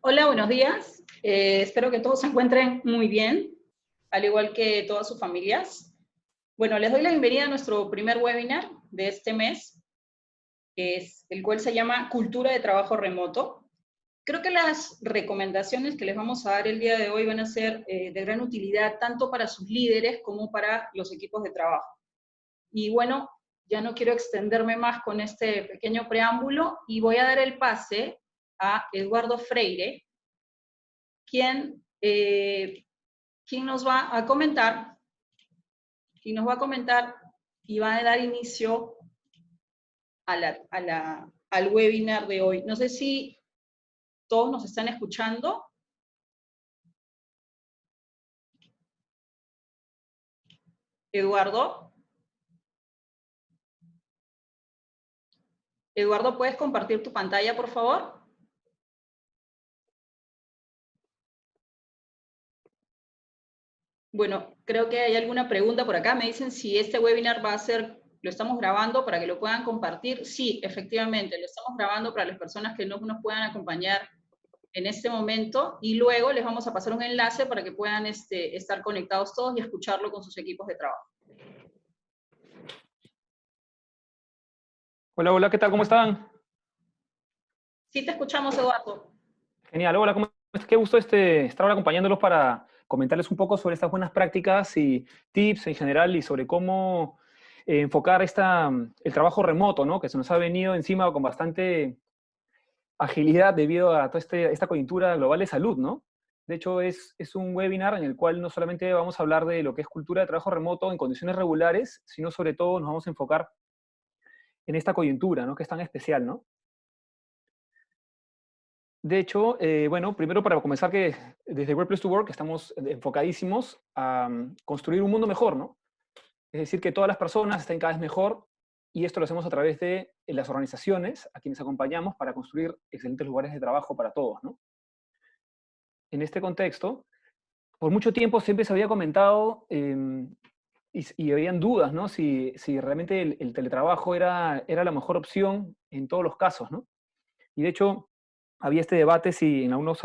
Hola, buenos días. Espero que todos se encuentren muy bien, al igual que todas sus familias. Bueno, les doy la bienvenida a nuestro primer webinar de este mes, el cual se llama Cultura de Trabajo Remoto. Creo que las recomendaciones que les vamos a dar el día de hoy van a ser de gran utilidad tanto para sus líderes como para los equipos de trabajo. Y bueno, ya no quiero extenderme más con este pequeño preámbulo y voy a dar el pase a Eduardo Freire, quien, quien nos va a comentar, quien nos va a comentar y va a dar inicio al webinar de hoy. No sé si todos nos están escuchando. Eduardo. Eduardo, ¿puedes compartir tu pantalla, por favor? Bueno, creo que hay alguna pregunta por acá. Me dicen si este webinar va a ser, lo estamos grabando para que lo puedan compartir. Sí, efectivamente, lo estamos grabando para las personas que no nos puedan acompañar en este momento, y luego les vamos a pasar un enlace para que puedan estar conectados todos y escucharlo con sus equipos de trabajo. Hola, hola, ¿qué tal? ¿Cómo están? Sí te escuchamos, Eduardo. Genial, hola, ¿cómo estás? Qué gusto estar ahora acompañándolos para comentarles un poco sobre estas buenas prácticas y tips en general y sobre cómo enfocar el trabajo remoto, ¿no? Que se nos ha venido encima con bastante agilidad debido a toda esta coyuntura global de salud, ¿no? De hecho, es un webinar en el cual no solamente vamos a hablar de lo que es cultura de trabajo remoto en condiciones regulares, sino sobre todo nos vamos a enfocar en esta coyuntura, ¿no? Que es tan especial, ¿no? De hecho, bueno, primero para comenzar que desde Workplace to Work estamos enfocadísimos a construir un mundo mejor, ¿no? Es decir, que todas las personas estén cada vez mejor, y esto lo hacemos a través de las organizaciones a quienes acompañamos para construir excelentes lugares de trabajo para todos, ¿no? En este contexto, por mucho tiempo siempre se había comentado y habían dudas, ¿no? Si realmente el teletrabajo era la mejor opción en todos los casos, ¿no? Y de hecho, había este debate si en algunos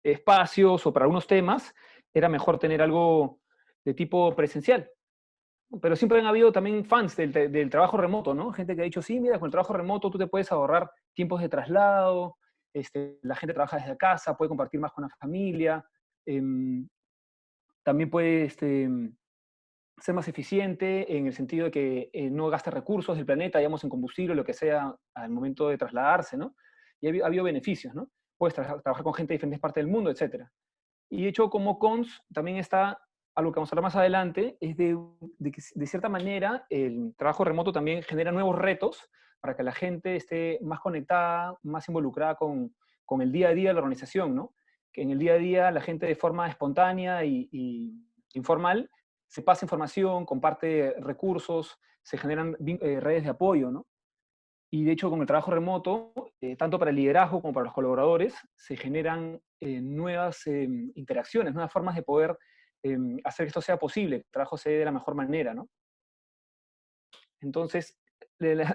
espacios o para algunos temas era mejor tener algo de tipo presencial. Pero siempre han habido también fans del trabajo remoto, ¿no? Gente que ha dicho, sí, mira, con el trabajo remoto tú te puedes ahorrar tiempos de traslado, la gente trabaja desde casa, puede compartir más con la familia, em, también puede ser más eficiente en el sentido de que no gaste recursos del planeta, digamos, en combustible o lo que sea al momento de trasladarse, ¿no? Y ha habido beneficios, ¿no? Puedes trabajar con gente de diferentes partes del mundo, etcétera. Y de hecho, como cons, también está algo que vamos a hablar más adelante, es de que de cierta manera el trabajo remoto también genera nuevos retos para que la gente esté más conectada, más involucrada con el día a día de la organización, ¿no? Que en el día a día la gente de forma espontánea y informal se pasa información, comparte recursos, se generan redes de apoyo, ¿no? Y de hecho, con el trabajo remoto, tanto para el liderazgo como para los colaboradores, se generan nuevas interacciones, nuevas formas de poder hacer que esto sea posible, que el trabajo se dé de la mejor manera, ¿no? Entonces,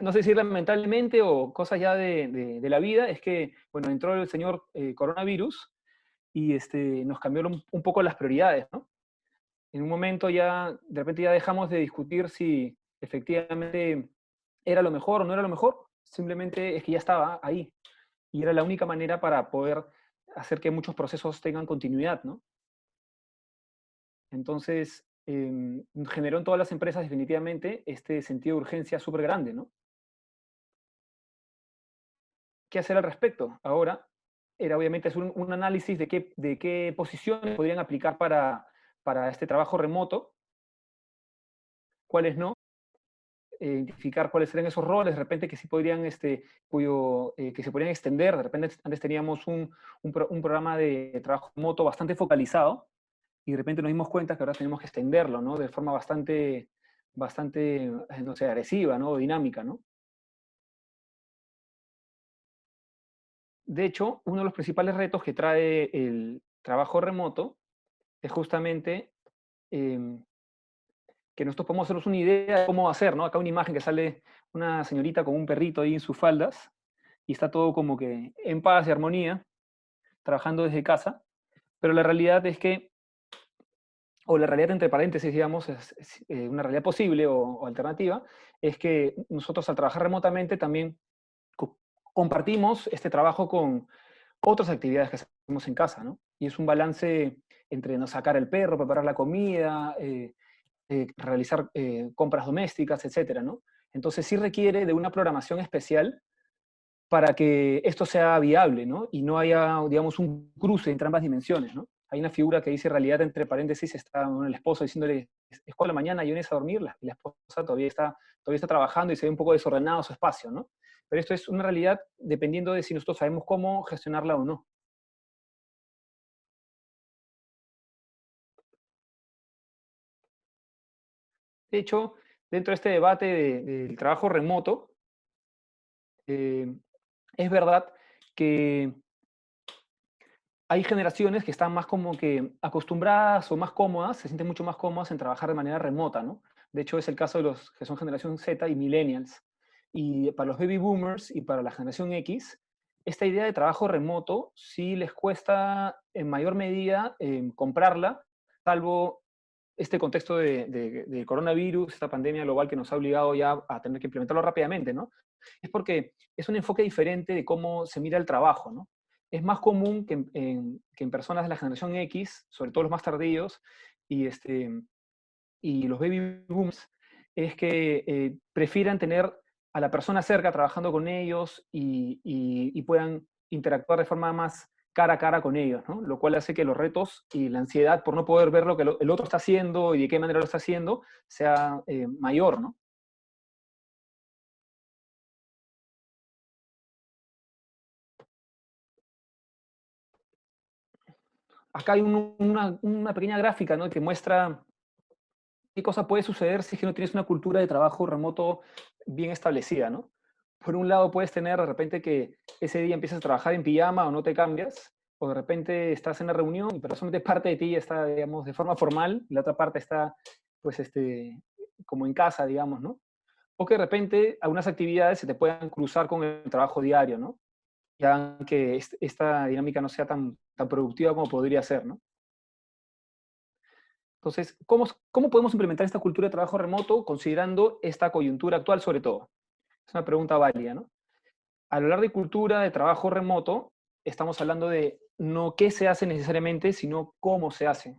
no sé si lamentablemente o cosas ya de la vida, es que, bueno, entró el señor coronavirus y nos cambió un poco las prioridades, ¿no? En un momento ya, de repente ya dejamos de discutir si efectivamente era lo mejor o no era lo mejor, simplemente es que ya estaba ahí y era la única manera para poder hacer que muchos procesos tengan continuidad, ¿no? Entonces, generó en todas las empresas definitivamente este sentido de urgencia súper grande, ¿no? ¿Qué hacer al respecto? Ahora era obviamente hacer un análisis de qué posiciones podrían aplicar para este trabajo remoto, cuáles no, identificar cuáles serían esos roles, de repente que sí podrían, que se podrían extender. De repente antes teníamos un programa de trabajo remoto bastante focalizado y de repente nos dimos cuenta que ahora tenemos que extenderlo, ¿no? De forma bastante, no sé, agresiva, ¿no? Dinámica, ¿no? De hecho, uno de los principales retos que trae el trabajo remoto es justamente em, que nosotros podemos hacernos una idea de cómo hacer, ¿no? Acá una imagen que sale una señorita con un perrito ahí en sus faldas y está todo como que en paz y armonía. trabajando desde casa, pero la realidad es que, o la realidad entre paréntesis, digamos, una realidad posible o alternativa, es que nosotros al trabajar remotamente también compartimos este trabajo con otras actividades que hacemos en casa, ¿no? Y es un balance entre no sacar el perro, preparar la comida, realizar compras domésticas, etcétera, ¿no? Entonces sí requiere de una programación especial para que esto sea viable, ¿no? Y no haya, digamos, un cruce entre ambas dimensiones, ¿no? Hay una figura que dice realidad entre paréntesis, está el esposo diciéndole, es por la mañana y vienes a dormir, la esposa todavía está trabajando y se ve un poco desordenado su espacio, ¿no? Pero esto es una realidad dependiendo de si nosotros sabemos cómo gestionarla o no. De hecho, dentro de este debate del trabajo remoto, eh, es verdad que hay generaciones que están más como que acostumbradas o más cómodas, se sienten mucho más cómodas en trabajar de manera remota, ¿no? De hecho, es el caso de los que son generación Z y millennials. Y para los baby boomers y para la generación X, esta idea de trabajo remoto sí les cuesta en mayor medida comprarla, salvo este contexto de coronavirus, esta pandemia global que nos ha obligado ya a tener que implementarlo rápidamente, ¿no? Es porque es un enfoque diferente de cómo se mira el trabajo, ¿no? Es más común que en personas de la generación X, sobre todo los más tardíos, y, y los baby boomers, es que prefieran tener a la persona cerca trabajando con ellos y puedan interactuar de forma más cara a cara con ellos, ¿no? Lo cual hace que los retos y la ansiedad por no poder ver lo que el otro está haciendo y de qué manera lo está haciendo sea mayor, ¿no? Acá hay una pequeña gráfica, ¿no? Que muestra qué cosa puede suceder si es que no tienes una cultura de trabajo remoto bien establecida, ¿no? Por un lado puedes tener de repente que ese día empiezas a trabajar en pijama o no te cambias, o de repente estás en la reunión, pero solamente parte de ti está, digamos, de forma formal, y la otra parte está, pues, como en casa, digamos, ¿no? O que de repente algunas actividades se te puedan cruzar con el trabajo diario, ¿no? Ya que esta dinámica no sea tan productiva como podría ser, ¿no? Entonces, ¿cómo podemos implementar esta cultura de trabajo remoto considerando esta coyuntura actual sobre todo? Es una pregunta válida, ¿no? Al hablar de cultura de trabajo remoto, estamos hablando de no qué se hace necesariamente, sino cómo se hace.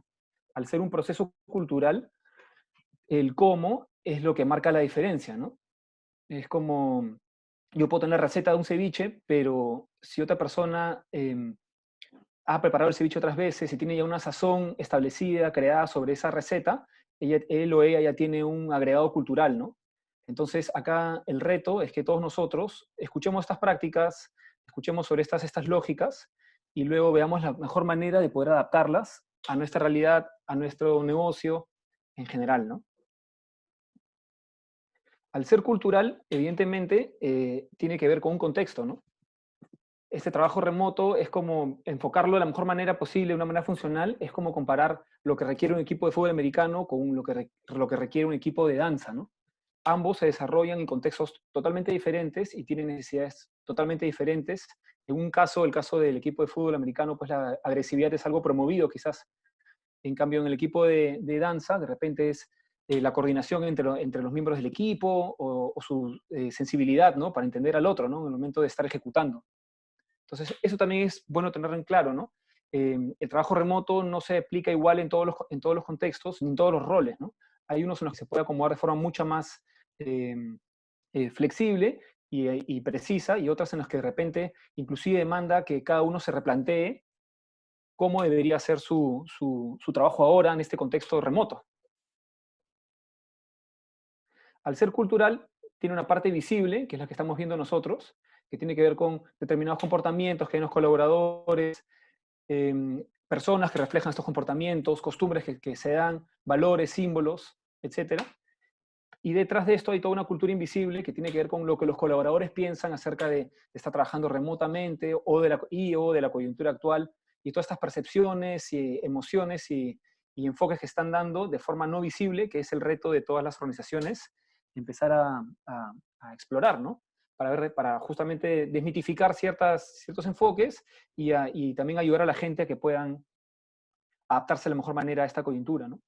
Al ser un proceso cultural, el cómo es lo que marca la diferencia, ¿no? Es como, yo puedo tener receta de un ceviche, pero si otra persona ha preparado el ceviche otras veces y tiene ya una sazón establecida, creada sobre esa receta, él o ella ya tiene un agregado cultural, ¿no? Entonces, acá el reto es que todos nosotros escuchemos estas prácticas, escuchemos sobre estas lógicas y luego veamos la mejor manera de poder adaptarlas a nuestra realidad, a nuestro negocio en general, ¿no? Al ser cultural, evidentemente, tiene que ver con un contexto, ¿no? Este trabajo remoto es como enfocarlo de la mejor manera posible, de una manera funcional, es como comparar lo que requiere un equipo de fútbol americano con lo que requiere un equipo de danza, ¿no? Ambos se desarrollan en contextos totalmente diferentes y tienen necesidades totalmente diferentes. En un caso, el caso del equipo de fútbol americano, pues la agresividad es algo promovido quizás. En cambio, en el equipo de danza, de repente es la coordinación entre los miembros del equipo o su sensibilidad, ¿no? Para entender al otro, ¿no? En el momento de estar ejecutando. Entonces, eso también es bueno tenerlo en claro, ¿no? El trabajo remoto no se aplica igual en todos los contextos, ni en todos los roles, ¿no? Hay unos en los que se puede acomodar de forma mucho más eh, flexible y precisa, y otras en las que de repente inclusive demanda que cada uno se replantee cómo debería ser su trabajo ahora en este contexto remoto. Al ser cultural, tiene una parte visible, que es la que estamos viendo nosotros, que tiene que ver con determinados comportamientos que hay en los colaboradores, personas que reflejan estos comportamientos, costumbres que se dan, valores, símbolos, etc. Y detrás de esto hay toda una cultura invisible que tiene que ver con lo que los colaboradores piensan acerca de estar trabajando remotamente o de la coyuntura actual y todas estas percepciones y emociones y enfoques que están dando de forma no visible, que es el reto de todas las organizaciones, empezar a explorar, ¿no? para justamente desmitificar ciertos enfoques y también ayudar a la gente a que puedan adaptarse de la mejor manera a esta coyuntura, ¿no?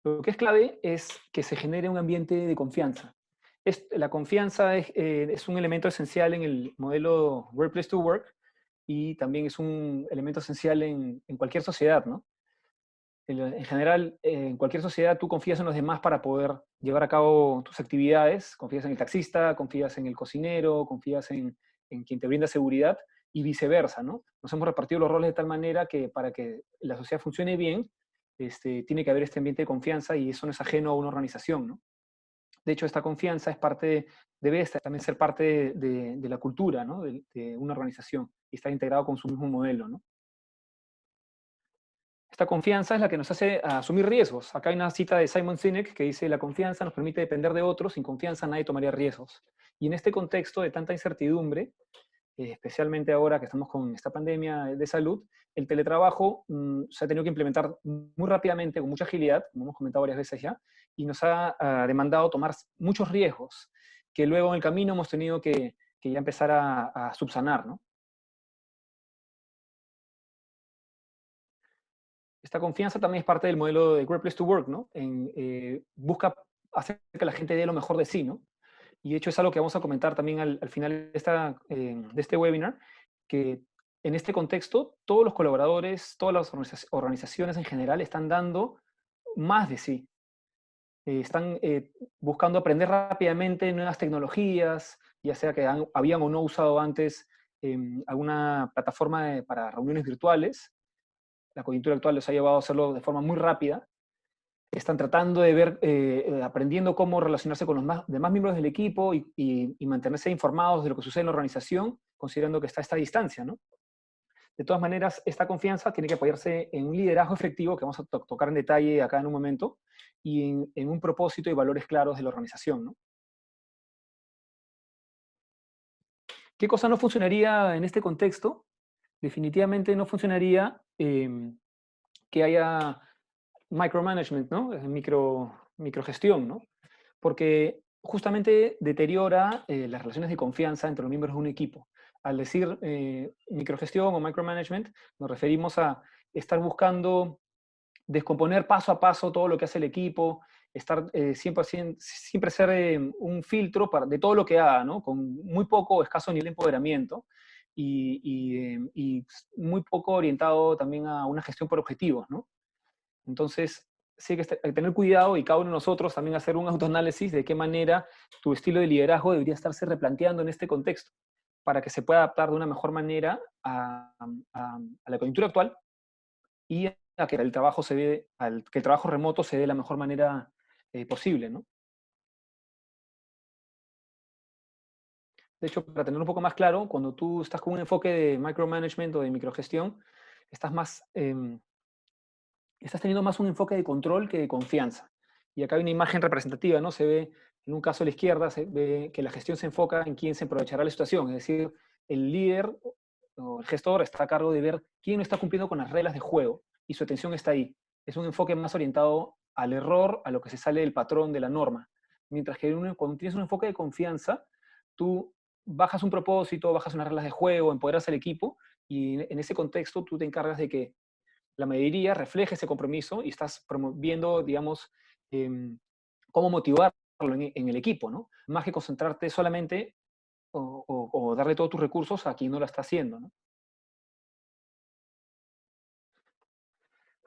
Lo que es clave es que se genere un ambiente de confianza. La confianza es un elemento esencial en el modelo Workplace to Work y también es un elemento esencial en cualquier sociedad, ¿no? En general, en cualquier sociedad tú confías en los demás para poder llevar a cabo tus actividades, confías en el taxista, confías en el cocinero, confías en quien te brinda seguridad y viceversa, ¿no? Nos hemos repartido los roles de tal manera que para que la sociedad funcione bien, tiene que haber este ambiente de confianza y eso no es ajeno a una organización, ¿no? De hecho, esta confianza debe también ser parte de la cultura, ¿no? De una organización y estar integrado con su mismo modelo, ¿no? Esta confianza es la que nos hace asumir riesgos. Acá hay una cita de Simon Sinek que dice, la confianza nos permite depender de otros, sin confianza nadie tomaría riesgos. Y en este contexto de tanta incertidumbre, especialmente ahora que estamos con esta pandemia de salud, el teletrabajo se ha tenido que implementar muy rápidamente, con mucha agilidad, como hemos comentado varias veces ya, y nos ha demandado tomar muchos riesgos que luego en el camino hemos tenido que ya empezar a subsanar, ¿no? Esta confianza también es parte del modelo de Great Place to Work, ¿no? Busca hacer que la gente dé lo mejor de sí, ¿no? Y de hecho es algo que vamos a comentar también al final de este webinar, que en este contexto todos los colaboradores, todas las organizaciones en general están dando más de sí. Están buscando aprender rápidamente nuevas tecnologías, ya sea que habían o no usado antes alguna plataforma para reuniones virtuales. La coyuntura actual los ha llevado a hacerlo de forma muy rápida. Están tratando de ver, aprendiendo cómo relacionarse con los demás miembros del equipo y mantenerse informados de lo que sucede en la organización, considerando que está a esta distancia, ¿no? De todas maneras, esta confianza tiene que apoyarse en un liderazgo efectivo, que vamos a tocar en detalle acá en un momento, y en un propósito y valores claros de la organización, ¿no? ¿Qué cosa no funcionaría en este contexto? Definitivamente no funcionaría que haya micromanagement, ¿no? Microgestión, ¿no? Porque justamente deteriora las relaciones de confianza entre los miembros de un equipo. Al decir microgestión o micromanagement, nos referimos a estar buscando descomponer paso a paso todo lo que hace el equipo, estar siempre ser un filtro de todo lo que haga, ¿no? Con muy poco o escaso nivel de empoderamiento y muy poco orientado también a una gestión por objetivos, ¿no? Entonces, sí hay que tener cuidado y cada uno de nosotros también hacer un autoanálisis de qué manera tu estilo de liderazgo debería estarse replanteando en este contexto para que se pueda adaptar de una mejor manera a la coyuntura actual y a que que el trabajo remoto se dé de la mejor manera posible, ¿no? De hecho, para tener un poco más claro, cuando tú estás con un enfoque de micromanagement o de microgestión, estás teniendo más un enfoque de control que de confianza. Y acá hay una imagen representativa, ¿no? Se ve, en un caso a la izquierda, se ve que la gestión se enfoca en quién se aprovechará la situación, es decir, el líder o el gestor está a cargo de ver quién no está cumpliendo con las reglas de juego y su atención está ahí. Es un enfoque más orientado al error, a lo que se sale del patrón de la norma. Mientras que cuando tienes un enfoque de confianza, tú bajas un propósito, bajas unas reglas de juego, empoderas al equipo y en ese contexto tú te encargas de que la mayoría refleje ese compromiso y estás promoviendo, digamos, cómo motivarlo en el equipo, ¿no? Más que concentrarte solamente o darle todos tus recursos a quien no lo está haciendo, ¿no?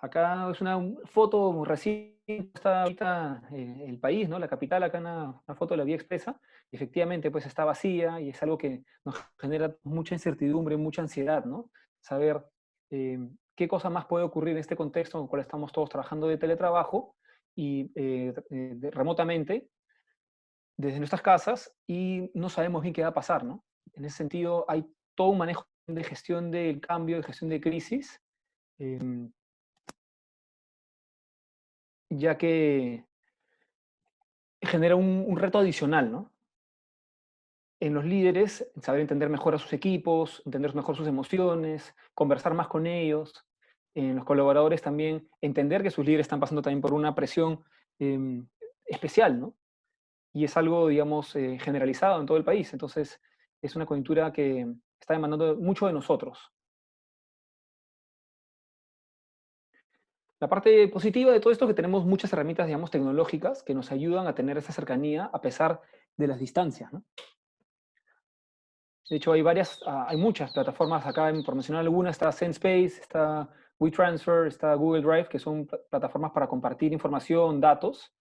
Acá es una foto recién, está ahorita el país, ¿no? La capital, acá una foto de la vía expresa, y efectivamente pues está vacía y es algo que nos genera mucha incertidumbre, mucha ansiedad, ¿no? Saber eh, qué cosa más puede ocurrir en este contexto en el cual estamos todos trabajando de teletrabajo y remotamente desde nuestras casas y no sabemos bien qué va a pasar, ¿no? En ese sentido hay todo un manejo de gestión del cambio, de gestión de crisis, em, ya que genera un reto adicional, ¿no? En los líderes, saber entender mejor a sus equipos, entender mejor sus emociones, conversar más con ellos. En los colaboradores también entender que sus líderes están pasando también por una presión especial, ¿no? y es algo, digamos, generalizado en todo el país. Entonces, es una coyuntura que está demandando mucho de nosotros. La parte positiva de todo esto es que tenemos muchas herramientas, digamos, tecnológicas que nos ayudan a tener esa cercanía a pesar de las distancias, ¿no? De hecho, hay muchas plataformas acá, por mencionar algunas, está SendSpace, está WeTransfer, está Google Drive, que son plataformas para compartir información, datos,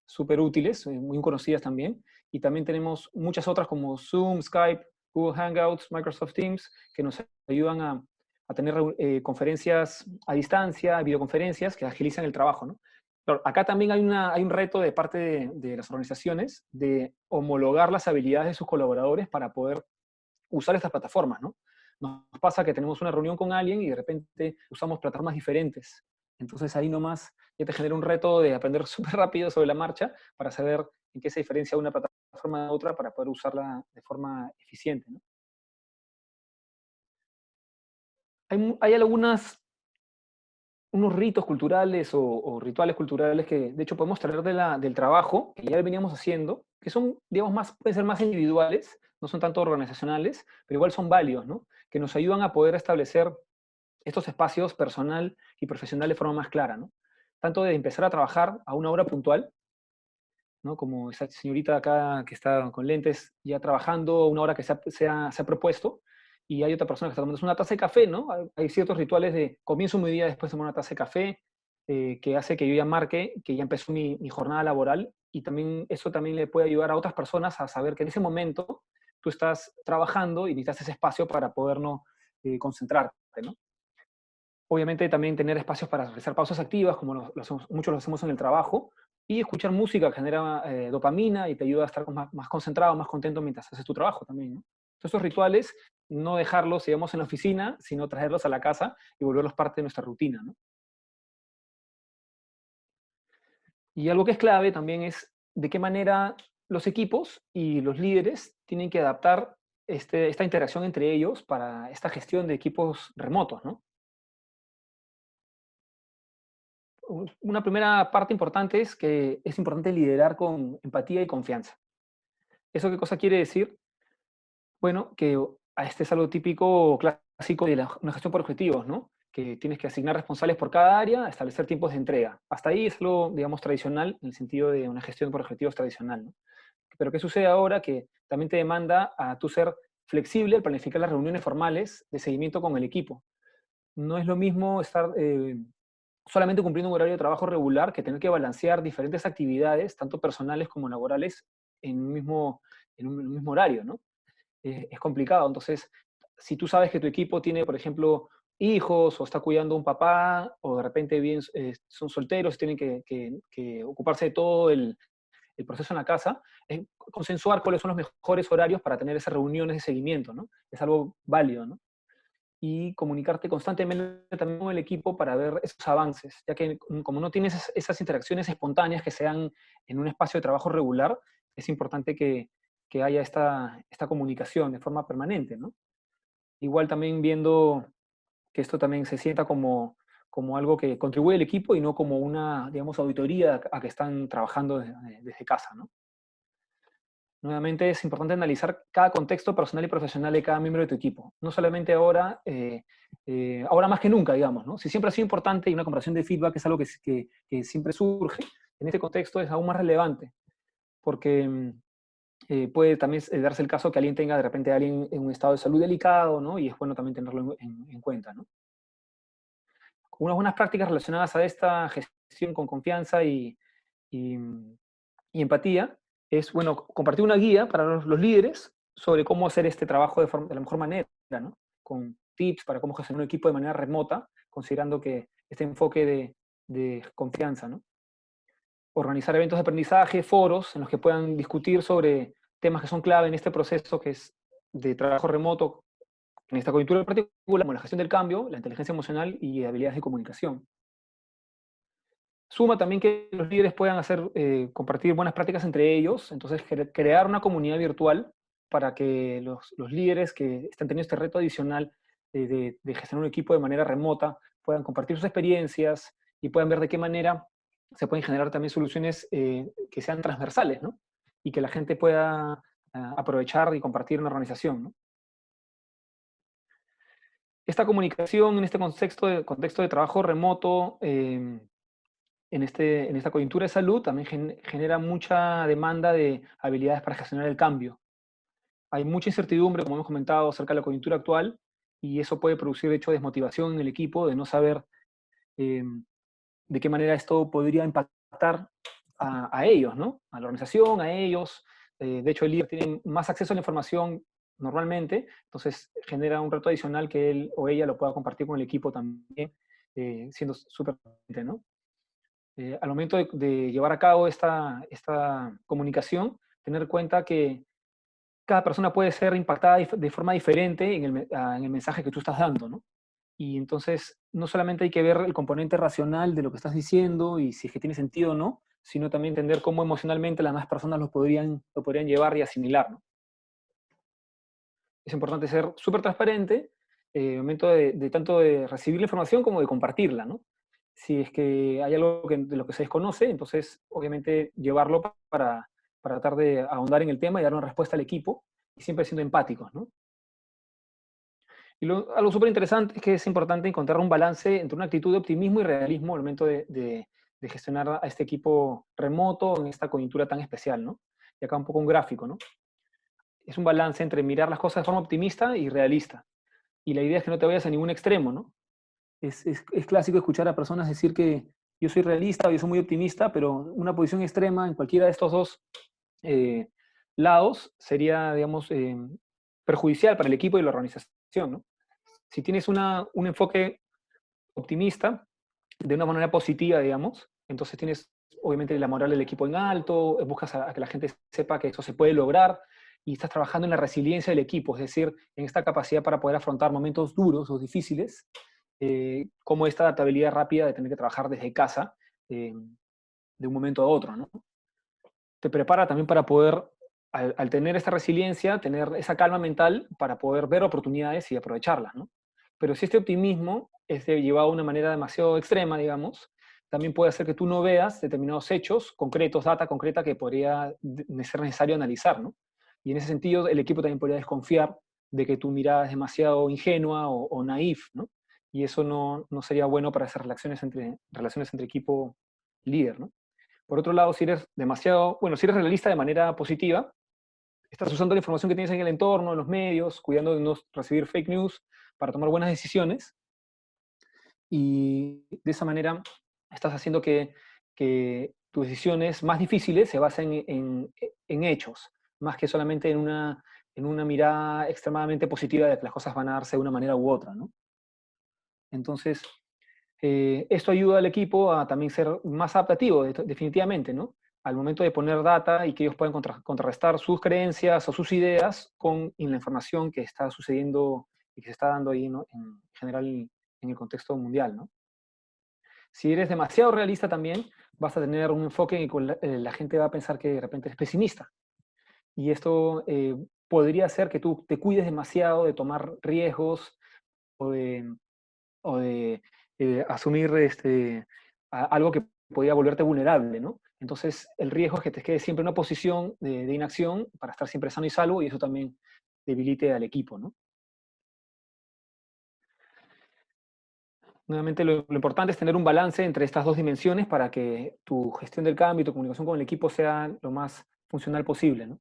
súper útiles, muy conocidas también. Y también tenemos muchas otras como Zoom, Skype, Google Hangouts, Microsoft Teams, que nos ayudan a tener conferencias a distancia, videoconferencias que agilizan el trabajo, ¿no? Claro, acá también hay un reto de parte de las organizaciones de homologar las habilidades de sus colaboradores para poder usar estas plataformas, ¿no? Nos pasa que tenemos una reunión con alguien y de repente usamos plataformas diferentes. Entonces ahí nomás ya te genera un reto de aprender súper rápido sobre la marcha para saber en qué se diferencia una plataforma de otra para poder usarla de forma eficiente, ¿no? Hay unos ritos culturales o rituales culturales que de hecho podemos traer del trabajo, que ya veníamos haciendo, que son, digamos, pueden ser más individuales, no son tanto organizacionales, pero igual son válidos, ¿no? Que nos ayudan a poder establecer estos espacios personal y profesional de forma más clara, ¿no? Tanto de empezar a trabajar a una hora puntual, ¿no? Como esa señorita acá que está con lentes ya trabajando una hora que se ha propuesto, y hay otra persona que está tomando una taza de café, ¿no? Hay ciertos rituales de comienzo mi día después de tomar una taza de café, que hace que yo ya marque que ya empezó mi jornada laboral, y también eso también le puede ayudar a otras personas a saber que en ese momento tú estás trabajando y necesitas ese espacio para poder no concentrarte, ¿no? Obviamente también tener espacios para realizar pausas activas, como muchos lo hacemos en el trabajo, y escuchar música que genera dopamina y te ayuda a estar más concentrado, más contento mientras haces tu trabajo también, ¿no? Entonces, estos rituales, no dejarlos, digamos, en la oficina, sino traerlos a la casa y volverlos parte de nuestra rutina, ¿no? Y algo que es clave también es de qué manera los equipos y los líderes tienen que adaptar esta interacción entre ellos para esta gestión de equipos remotos, ¿no? Una primera parte importante es que es importante liderar con empatía y confianza. ¿Eso qué cosa quiere decir? Bueno, que este es algo típico o clásico de una gestión por objetivos, ¿no? Que tienes que asignar responsables por cada área, establecer tiempos de entrega. Hasta ahí es algo, digamos, tradicional, en el sentido de una gestión por objetivos tradicional, ¿no? Pero ¿qué sucede ahora? Que también te demanda a tú ser flexible al planificar las reuniones formales de seguimiento con el equipo. No es lo mismo estar solamente cumpliendo un horario de trabajo regular que tener que balancear diferentes actividades, tanto personales como laborales, en un mismo horario, ¿no? Es complicado. Entonces, si tú sabes que tu equipo tiene, por ejemplo, hijos o está cuidando a un papá, o de repente bien, son solteros, tienen que ocuparse de todo el proceso en la casa, es consensuar cuáles son los mejores horarios para tener esas reuniones de seguimiento, ¿no? Es algo válido, ¿no? Y comunicarte constantemente también con el equipo para ver esos avances, ya que como no tienes esas interacciones espontáneas que se dan en un espacio de trabajo regular, es importante que haya esta comunicación de forma permanente, ¿no? Igual también viendo que esto también se sienta como algo que contribuye al equipo y no como una, digamos, auditoría a que están trabajando desde casa, ¿no? Nuevamente es importante analizar cada contexto personal y profesional de cada miembro de tu equipo. No solamente ahora, ahora más que nunca, digamos, ¿no? Si siempre ha sido importante y una comparación de feedback es algo que siempre surge, en este contexto es aún más relevante, porque puede también darse el caso que alguien tenga de repente a alguien en un estado de salud delicado, ¿no? Y es bueno también tenerlo en cuenta, ¿no? Unas buenas prácticas relacionadas a esta gestión con confianza y, y empatía es, bueno, compartir una guía para los líderes sobre cómo hacer este trabajo de la mejor manera, ¿no? Con tips para cómo gestionar un equipo de manera remota, considerando que este enfoque de confianza, ¿no? Organizar eventos de aprendizaje, foros en los que puedan discutir sobre temas que son clave en este proceso que es de trabajo remoto, en esta coyuntura en particular, como la gestión del cambio, la inteligencia emocional y habilidades de comunicación. Suma también que los líderes puedan compartir buenas prácticas entre ellos, entonces crear una comunidad virtual para que los líderes que están teniendo este reto adicional de gestionar un equipo de manera remota puedan compartir sus experiencias y puedan ver de qué manera se pueden generar también soluciones que sean transversales, ¿no? y que la gente pueda aprovechar y compartir en la organización, ¿no? Esta comunicación en este contexto de trabajo remoto, en esta coyuntura de salud, también genera mucha demanda de habilidades para gestionar el cambio. Hay mucha incertidumbre, como hemos comentado, acerca de la coyuntura actual, y eso puede producir, de hecho, desmotivación en el equipo de no saber eh, de qué manera esto podría impactar a ellos, ¿no? A la organización, a ellos. De hecho, el líder tiene más acceso a la información normalmente, entonces genera un reto adicional que él o ella lo pueda compartir con el equipo también, siendo súper importante, ¿no? Al momento de llevar a cabo esta comunicación, tener en cuenta que cada persona puede ser impactada de forma diferente en el mensaje que tú estás dando, ¿no? Y entonces, no solamente hay que ver el componente racional de lo que estás diciendo y si es que tiene sentido o no, sino también entender cómo emocionalmente las demás personas lo podrían llevar y asimilar, ¿no? Es importante ser súper transparente al momento de tanto de recibir la información como de compartirla, ¿no? Si es que hay algo de lo que se desconoce, entonces, obviamente, llevarlo para tratar de ahondar en el tema y dar una respuesta al equipo, y siempre siendo empáticos, ¿no? Y algo súper interesante es que es importante encontrar un balance entre una actitud de optimismo y realismo al momento de gestionar a este equipo remoto en esta coyuntura tan especial, ¿no? Y acá un poco un gráfico, ¿no? Es un balance entre mirar las cosas de forma optimista y realista. Y la idea es que no te vayas a ningún extremo, ¿no? Es clásico escuchar a personas decir que yo soy realista o yo soy muy optimista, pero una posición extrema en cualquiera de estos dos eh, lados sería, digamos, perjudicial para el equipo y la organización, ¿no? Si tienes un enfoque optimista, de una manera positiva, digamos, entonces tienes obviamente la moral del equipo en alto, buscas a que la gente sepa que eso se puede lograr y estás trabajando en la resiliencia del equipo, es decir, en esta capacidad para poder afrontar momentos duros o difíciles, como esta adaptabilidad rápida de tener que trabajar desde casa de un momento a otro, ¿no? Te prepara también para poder, al tener esta resiliencia, tener esa calma mental para poder ver oportunidades y aprovecharlas, ¿no? Pero si este optimismo es llevado de una manera demasiado extrema, digamos, también puede hacer que tú no veas determinados hechos concretos, data concreta que podría ser necesario analizar, ¿no? Y en ese sentido, el equipo también podría desconfiar de que tu mirada es demasiado ingenua o naif, ¿no? Y eso no sería bueno para esas relaciones entre equipo líder, ¿no? Por otro lado, si eres realista de manera positiva, estás usando la información que tienes en el entorno, en los medios, cuidando de no recibir fake news para tomar buenas decisiones, y de esa manera estás haciendo que tus decisiones más difíciles se basen en hechos, más que solamente en una mirada extremadamente positiva de que las cosas van a darse de una manera u otra, ¿no? Entonces, esto ayuda al equipo a también ser más adaptativo, definitivamente, ¿no? Al momento de poner data y que ellos puedan contrarrestar sus creencias o sus ideas con la información que está sucediendo y que se está dando ahí, ¿no? En general en el contexto mundial, ¿no? Si eres demasiado realista también, vas a tener un enfoque en el cual la gente va a pensar que de repente eres pesimista. Y esto podría hacer que tú te cuides demasiado de tomar riesgos o de asumir algo que podía volverte vulnerable, ¿no? Entonces, el riesgo es que te quedes siempre en una posición de inacción para estar siempre sano y salvo, y eso también debilite al equipo, ¿no? Nuevamente, lo importante es tener un balance entre estas dos dimensiones para que tu gestión del cambio y tu comunicación con el equipo sea lo más funcional posible, ¿no?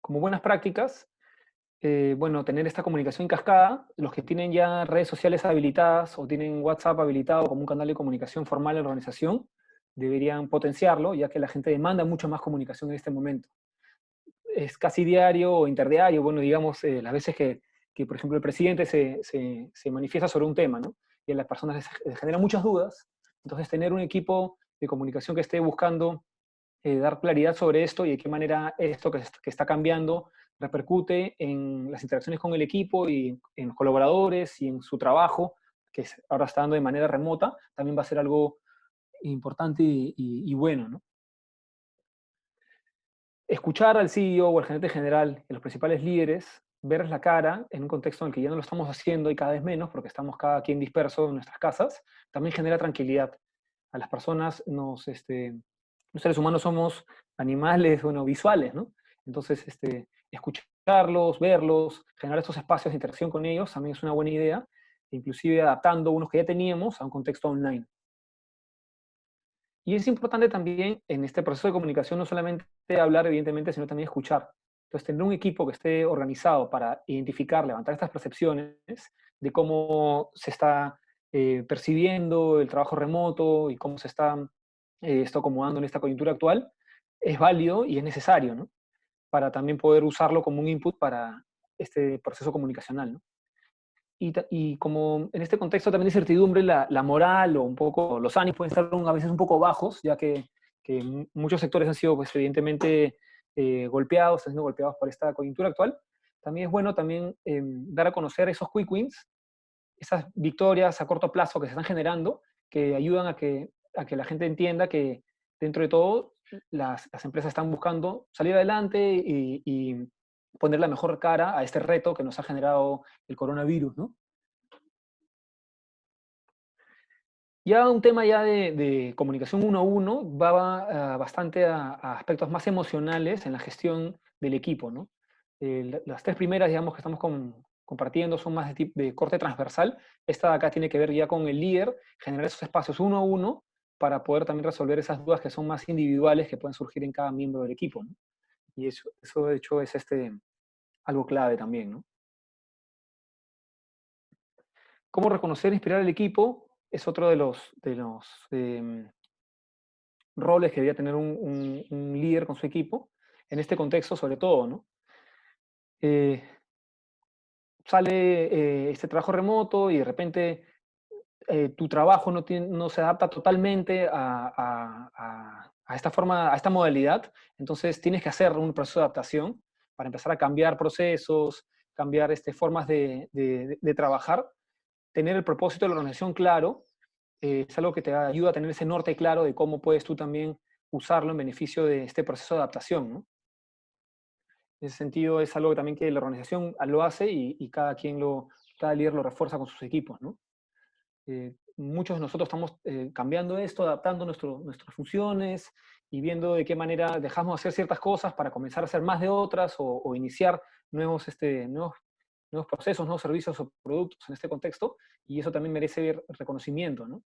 Como buenas prácticas, bueno, tener esta comunicación en cascada. Los que tienen ya redes sociales habilitadas o tienen WhatsApp habilitado como un canal de comunicación formal en la organización, deberían potenciarlo, ya que la gente demanda mucha más comunicación en este momento. Es casi diario o interdiario, bueno, digamos, las veces que, por ejemplo, el presidente se manifiesta sobre un tema, ¿no? Y a las personas les genera muchas dudas. Entonces, tener un equipo de comunicación que esté buscando dar claridad sobre esto y de qué manera esto que está cambiando repercute en las interacciones con el equipo y en los colaboradores y en su trabajo, que ahora está dando de manera remota, también va a ser algo importante y bueno, ¿no? Escuchar al CEO o al gerente general y los principales líderes, verles la cara en un contexto en el que ya no lo estamos haciendo y cada vez menos, porque estamos cada quien disperso en nuestras casas, también genera tranquilidad. A las personas los seres humanos somos animales, bueno, visuales, ¿no? Entonces, escucharlos, verlos, generar estos espacios de interacción con ellos también es una buena idea, inclusive adaptando unos que ya teníamos a un contexto online. Y es importante también en este proceso de comunicación no solamente hablar, evidentemente, sino también escuchar. Entonces, tener un equipo que esté organizado para identificar, levantar estas percepciones de cómo se está percibiendo el trabajo remoto y cómo se está esto acomodando en esta coyuntura actual, es válido y es necesario, ¿no? Para también poder usarlo como un input para este proceso comunicacional, ¿no? Y como en este contexto también de incertidumbre, la moral o un poco los ánimos pueden estar a veces un poco bajos, ya que muchos sectores han sido, pues, evidentemente golpeados, están siendo golpeados por esta coyuntura actual. También es bueno también dar a conocer esos quick wins, esas victorias a corto plazo que se están generando, que ayudan a que la gente entienda que dentro de todo las empresas están buscando salir adelante y poner la mejor cara a este reto que nos ha generado el coronavirus, ¿no? Ya un tema ya de comunicación uno a uno va bastante a aspectos más emocionales en la gestión del equipo, ¿no? Las tres primeras, digamos, que estamos compartiendo son más de corte transversal. Esta de acá tiene que ver ya con el líder, generar esos espacios uno a uno para poder también resolver esas dudas que son más individuales que pueden surgir en cada miembro del equipo, ¿no? Y eso de hecho es algo clave también, ¿no? ¿Cómo reconocer e inspirar al equipo? Es otro de los roles que debería tener un líder con su equipo, en este contexto sobre todo, ¿no? Eh, Sale este trabajo remoto y de repente tu trabajo no se adapta totalmente a esta forma, a esta modalidad, entonces tienes que hacer un proceso de adaptación para empezar a cambiar procesos, cambiar formas de trabajar, tener el propósito de la organización claro, es algo que te ayuda a tener ese norte claro de cómo puedes tú también usarlo en beneficio de este proceso de adaptación, ¿no? En ese sentido es algo también que la organización lo hace y cada líder lo refuerza con sus equipos, ¿no? Muchos de nosotros estamos cambiando esto, adaptando nuestras funciones y viendo de qué manera dejamos de hacer ciertas cosas para comenzar a hacer más de otras o iniciar nuevos procesos, nuevos servicios o productos en este contexto, y eso también merece reconocimiento, ¿no?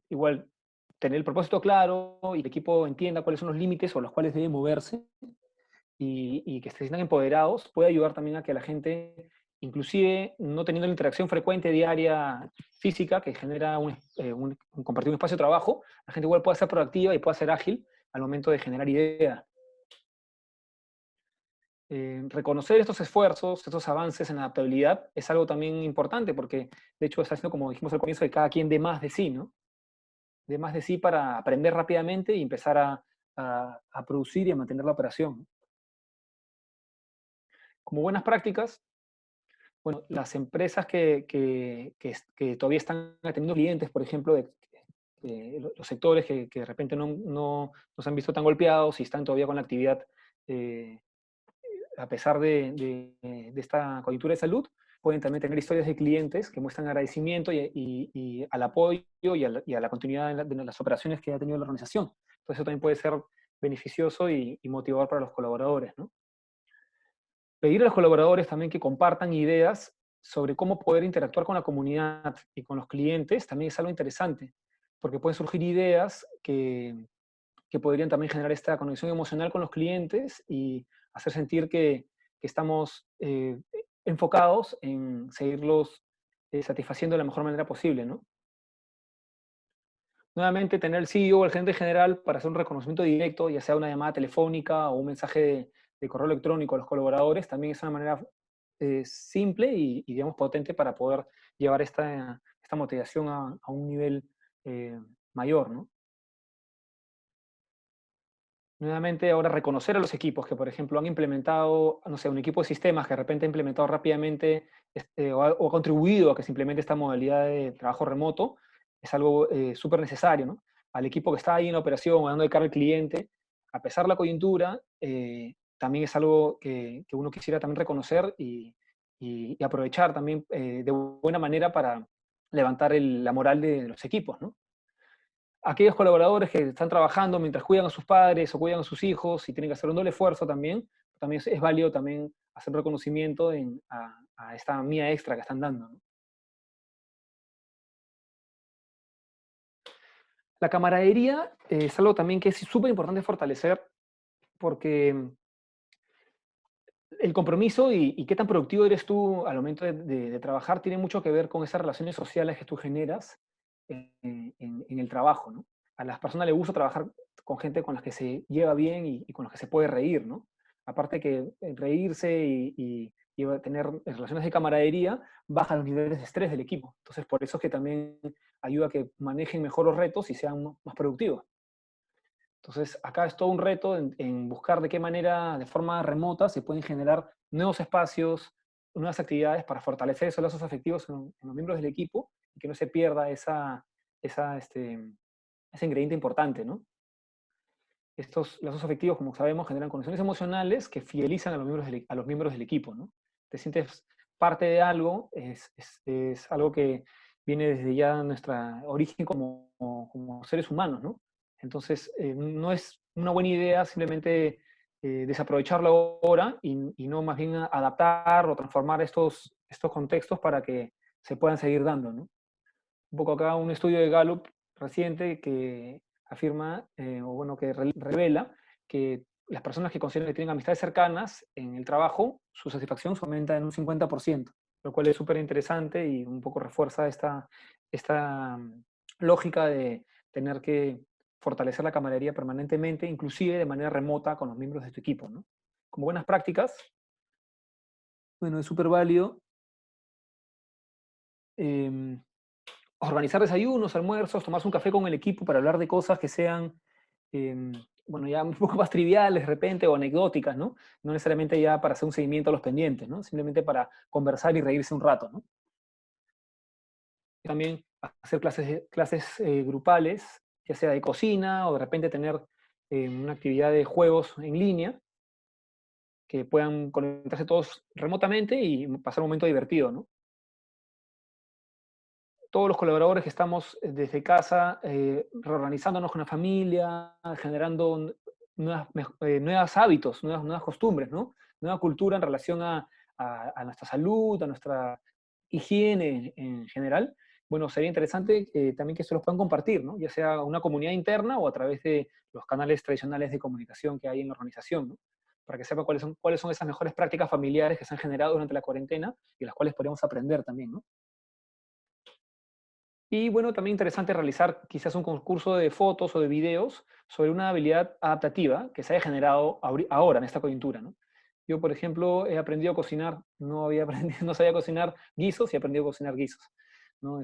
Igual, tener el propósito claro y el equipo entienda cuáles son los límites o los cuales debe moverse y que se sientan empoderados, puede ayudar también a que la gente, inclusive no teniendo la interacción frecuente diaria física que genera un compartir un espacio de trabajo, la gente igual pueda ser proactiva y pueda ser ágil al momento de generar ideas. Reconocer estos esfuerzos, estos avances en adaptabilidad es algo también importante porque, de hecho, está haciendo, como dijimos al comienzo, que cada quien dé más de sí, ¿no? De más de sí para aprender rápidamente y empezar a producir y a mantener la operación. Como buenas prácticas, bueno, las empresas que todavía están atendiendo clientes, por ejemplo, los sectores que de repente no se han visto tan golpeados y están todavía con la actividad eh, a pesar de esta coyuntura de salud, pueden también tener historias de clientes que muestran agradecimiento y al apoyo y a la continuidad de las operaciones que ha tenido la organización. Entonces eso también puede ser beneficioso y motivador para los colaboradores, ¿no? Pedir a los colaboradores también que compartan ideas sobre cómo poder interactuar con la comunidad y con los clientes también es algo interesante, porque pueden surgir ideas que podrían también generar esta conexión emocional con los clientes y hacer sentir que estamos enfocados en seguirlos satisfaciendo de la mejor manera posible, ¿no? Nuevamente, tener el CEO o el gerente general para hacer un reconocimiento directo, ya sea una llamada telefónica o un mensaje de correo electrónico a los colaboradores, también es una manera simple y, digamos, potente para poder llevar esta motivación a un nivel mayor, ¿no? Nuevamente, ahora reconocer a los equipos que, por ejemplo, han implementado, no sé, un equipo de sistemas que de repente ha implementado rápidamente o ha contribuido a que se implemente esta modalidad de trabajo remoto, es algo súper necesario, ¿no? Al equipo que está ahí en la operación, dando de cara al cliente, a pesar de la coyuntura, también es algo que uno quisiera también reconocer y aprovechar también de buena manera para levantar la moral de los equipos, ¿no? aquellos colaboradores que están trabajando mientras cuidan a sus padres o cuidan a sus hijos y tienen que hacer un doble esfuerzo también, también es válido también hacer reconocimiento a esta mía extra que están dando, ¿no? La camaradería es algo también que es súper importante fortalecer porque el compromiso y qué tan productivo eres tú al momento de trabajar tiene mucho que ver con esas relaciones sociales que tú generas en el trabajo, ¿no? A las personas les gusta trabajar con gente con las que se lleva bien y con las que se puede reír, ¿no? Aparte que reírse y tener relaciones de camaradería baja los niveles de estrés del equipo. Entonces, por eso es que también ayuda a que manejen mejor los retos y sean más productivos. Entonces, acá es todo un reto en buscar de qué manera, de forma remota, se pueden generar nuevos espacios, nuevas actividades para fortalecer esos lazos afectivos en los miembros del equipo y que no se pierda ese ingrediente importante, ¿no? Estos lazos afectivos, como sabemos, generan conexiones emocionales que fidelizan a los miembros del equipo, ¿no? Te sientes parte de algo, es algo que viene desde ya nuestro origen como seres humanos, ¿no? Entonces, no es una buena idea simplemente desaprovecharlo ahora y no más bien adaptar o transformar estos contextos para que se puedan seguir dando, ¿no? Un poco acá un estudio de Gallup reciente que afirma, o bueno, que revela que las personas que consideran que tienen amistades cercanas en el trabajo, su satisfacción se aumenta en un 50%, lo cual es súper interesante y un poco refuerza esta lógica de tener que fortalecer la camaradería permanentemente, inclusive de manera remota con los miembros de tu equipo, ¿no? Como buenas prácticas, bueno, es súper válido eh, organizar desayunos, almuerzos, tomarse un café con el equipo para hablar de cosas que sean, eh, bueno, ya un poco más triviales de repente o anecdóticas, ¿no? No necesariamente ya para hacer un seguimiento a los pendientes, ¿no? Simplemente para conversar y reírse un rato, ¿no? También hacer clases grupales, ya sea de cocina o de repente tener una actividad de juegos en línea que puedan conectarse todos remotamente y pasar un momento divertido, ¿no? Todos los colaboradores que estamos desde casa, reorganizándonos con la familia, generando nuevos hábitos, nuevas costumbres, ¿no? Nueva cultura en relación a nuestra salud, a nuestra higiene en general. Bueno, sería interesante también que se los puedan compartir, ¿no? Ya sea una comunidad interna o a través de los canales tradicionales de comunicación que hay en la organización, ¿no? Para que sepa cuáles son esas mejores prácticas familiares que se han generado durante la cuarentena y las cuales podríamos aprender también, ¿no? Y bueno, también interesante realizar quizás un concurso de fotos o de videos sobre una habilidad adaptativa que se haya generado ahora en esta coyuntura, ¿no? Yo, por ejemplo, he aprendido a cocinar, no había aprendido, no sabía cocinar guisos y he aprendido a cocinar guisos, ¿no?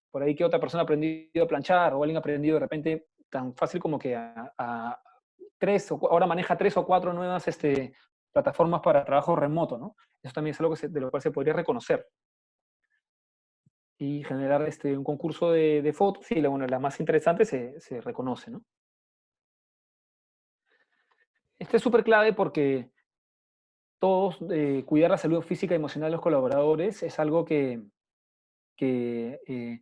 Por ahí que otra persona ha aprendido a planchar o alguien ha aprendido de repente tan fácil como que ahora maneja 3 o 4 nuevas plataformas para trabajo remoto, ¿no? Eso también es algo de lo cual se podría reconocer y generar un concurso de fotos y bueno, la más interesante se reconoce, ¿no? Este es súper clave porque todos, cuidar la salud física y emocional de los colaboradores es algo que es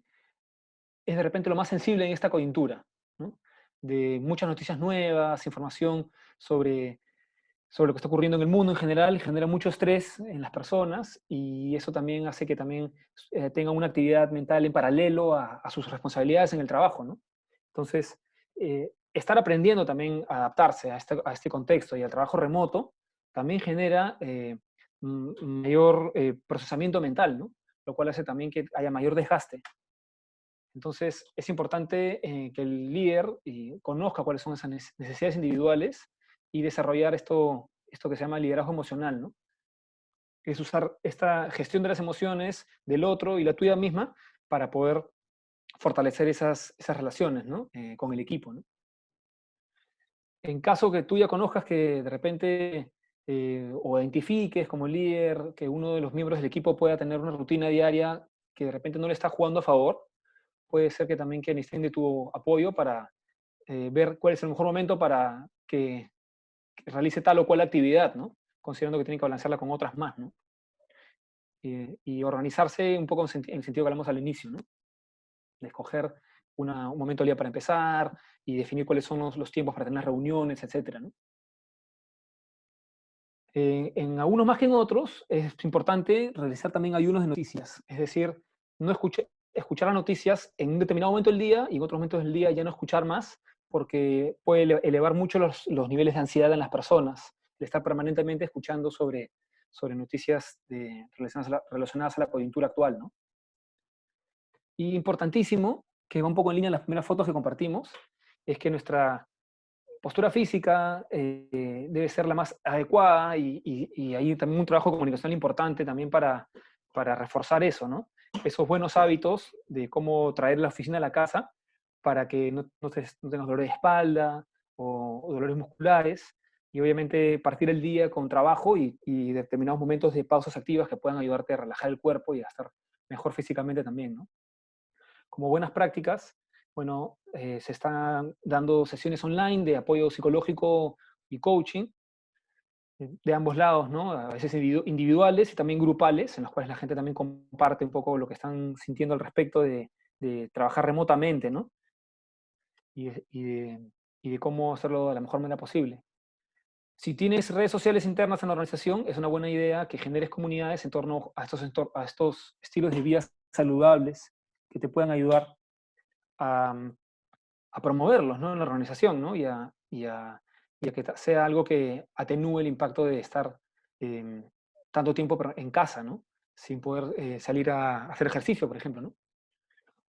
de repente lo más sensible en esta coyuntura, ¿no? De muchas noticias nuevas, información sobre lo que está ocurriendo en el mundo en general, genera mucho estrés en las personas y eso también hace que también tengan una actividad mental en paralelo a sus responsabilidades en el trabajo, ¿no? Entonces, estar aprendiendo también a adaptarse a este contexto y al trabajo remoto también genera mayor procesamiento mental, ¿no? Lo cual hace también que haya mayor desgaste. Entonces, es importante que el líder conozca cuáles son esas necesidades individuales y desarrollar esto que se llama liderazgo emocional, ¿no? Es usar esta gestión de las emociones del otro y la tuya misma para poder fortalecer esas relaciones, ¿no? Con el equipo, ¿no? En caso que tú ya conozcas que de repente o identifiques como líder que uno de los miembros del equipo pueda tener una rutina diaria que de repente no le está jugando a favor, puede ser que también que necesiten de tu apoyo para ver cuál es el mejor momento para que realice tal o cual actividad, ¿no? Considerando que tiene que balancearla con otras más, ¿no? Y organizarse un poco en el sentido que hablamos al inicio, ¿no? De escoger un momento al día para empezar y definir cuáles son los tiempos para tener las reuniones, etcétera, ¿no? En algunos más que en otros, es importante realizar también ayunos de noticias. Es decir, no escuchar las noticias en un determinado momento del día y en otros momentos del día ya no escuchar más, porque puede elevar mucho los niveles de ansiedad en las personas, el estar permanentemente escuchando sobre noticias relacionadas a la coyuntura actual, ¿no? Y importantísimo, que va un poco en línea en las primeras fotos que compartimos, es que nuestra postura física debe ser la más adecuada y hay también un trabajo comunicacional importante también para reforzar eso, ¿no? Esos buenos hábitos de cómo traer la oficina a la casa para que no tengas dolor de espalda o dolores musculares y obviamente partir el día con trabajo y determinados momentos de pausas activas que puedan ayudarte a relajar el cuerpo y a estar mejor físicamente también, ¿no? Como buenas prácticas, bueno, se están dando sesiones online de apoyo psicológico y coaching de ambos lados, ¿no? A veces individuales y también grupales, en los cuales la gente también comparte un poco lo que están sintiendo al respecto de trabajar remotamente, ¿no? Y de cómo hacerlo de la mejor manera posible. Si tienes redes sociales internas en la organización, es una buena idea que generes comunidades en torno a estos estilos de vida saludables que te puedan ayudar a, a promoverlos, ¿no? En la organización, ¿no? Y a que sea algo que atenúe el impacto de estar eh, tanto tiempo en casa, ¿no? Sin poder salir a hacer ejercicio, por ejemplo, ¿no?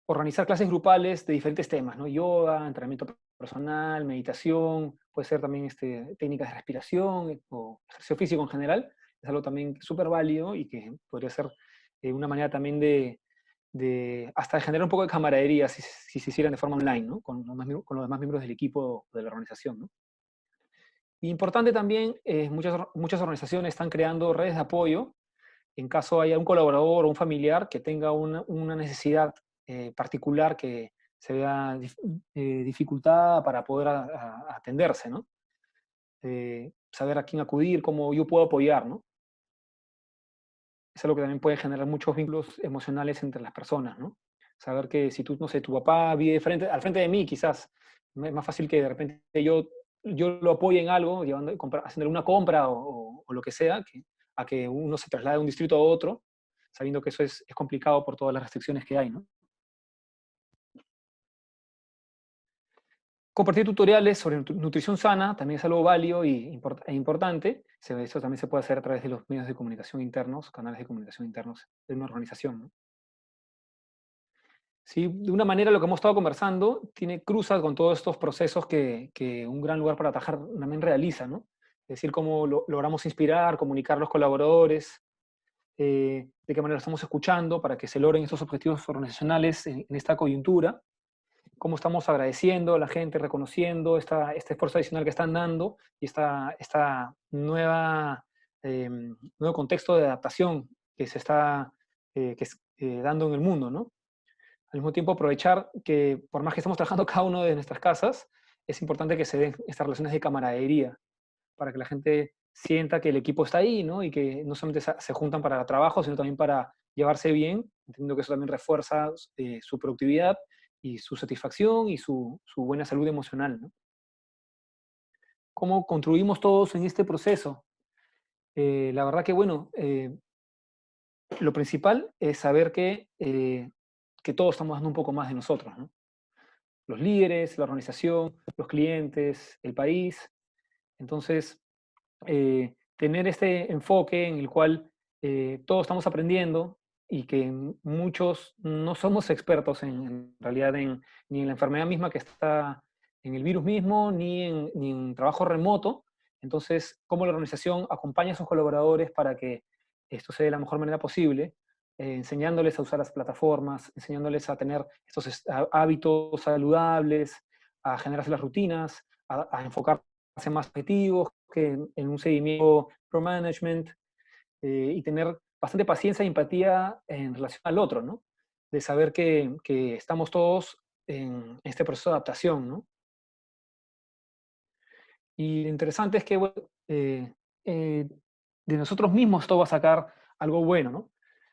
Organizar clases grupales de diferentes temas, ¿no? Yoga, entrenamiento personal, meditación, puede ser también técnicas de respiración o ejercicio físico en general, es algo también súper válido y que podría ser una manera también hasta de generar un poco de camaradería si se hicieran de forma online, ¿no? Con los demás miembros del equipo de la organización, ¿no? Y importante también, muchas organizaciones están creando redes de apoyo en caso haya un colaborador o un familiar que tenga una necesidad particular que se vea dificultada para poder atenderse, ¿no? Saber a quién acudir, cómo yo puedo apoyar, ¿no? Es algo que también puede generar muchos vínculos emocionales entre las personas, ¿no? Saber que si tú, no sé, tu papá vive al frente de mí, quizás es más fácil que de repente yo lo apoye en algo, haciéndole una compra o lo que sea, a que uno se traslade de un distrito a otro, sabiendo que eso es complicado por todas las restricciones que hay, ¿no? Compartir tutoriales sobre nutrición sana también es algo válido e importante. Eso también se puede hacer a través de los medios de comunicación internos, canales de comunicación internos de una organización, ¿no? Sí, de una manera lo que hemos estado conversando cruza con todos estos procesos que un gran lugar para atajar también realiza, ¿no? Es decir, cómo logramos inspirar, comunicar a los colaboradores, de qué manera estamos escuchando para que se logren estos objetivos organizacionales en esta coyuntura, cómo estamos agradeciendo a la gente, reconociendo este esfuerzo adicional que están dando y esta nuevo contexto de adaptación que se está dando en el mundo, ¿no? Al mismo tiempo aprovechar que por más que estemos trabajando cada uno de nuestras casas, es importante que se den estas relaciones de camaradería para que la gente sienta que el equipo está ahí, ¿no? Y que no solamente se juntan para trabajo, sino también para llevarse bien, entendiendo que eso también refuerza su productividad y su satisfacción y su buena salud emocional, ¿no? ¿Cómo contribuimos todos en este proceso? La verdad que, bueno, lo principal es saber que todos estamos dando un poco más de nosotros, ¿no? Los líderes, la organización, los clientes, el país. Entonces, tener este enfoque en el cual todos estamos aprendiendo y que muchos no somos expertos en realidad ni en la enfermedad misma que está en el virus mismo, ni en trabajo remoto. Entonces, cómo la organización acompaña a sus colaboradores para que esto se dé de la mejor manera posible, enseñándoles a usar las plataformas, enseñándoles a tener estos hábitos saludables, a generarse las rutinas, a enfocarse más objetivos, que en un seguimiento pro management y tener bastante paciencia e empatía en relación al otro, ¿no? De saber que estamos todos en este proceso de adaptación, ¿no? Y lo interesante es que bueno, de nosotros mismos todo va a sacar algo bueno, ¿no?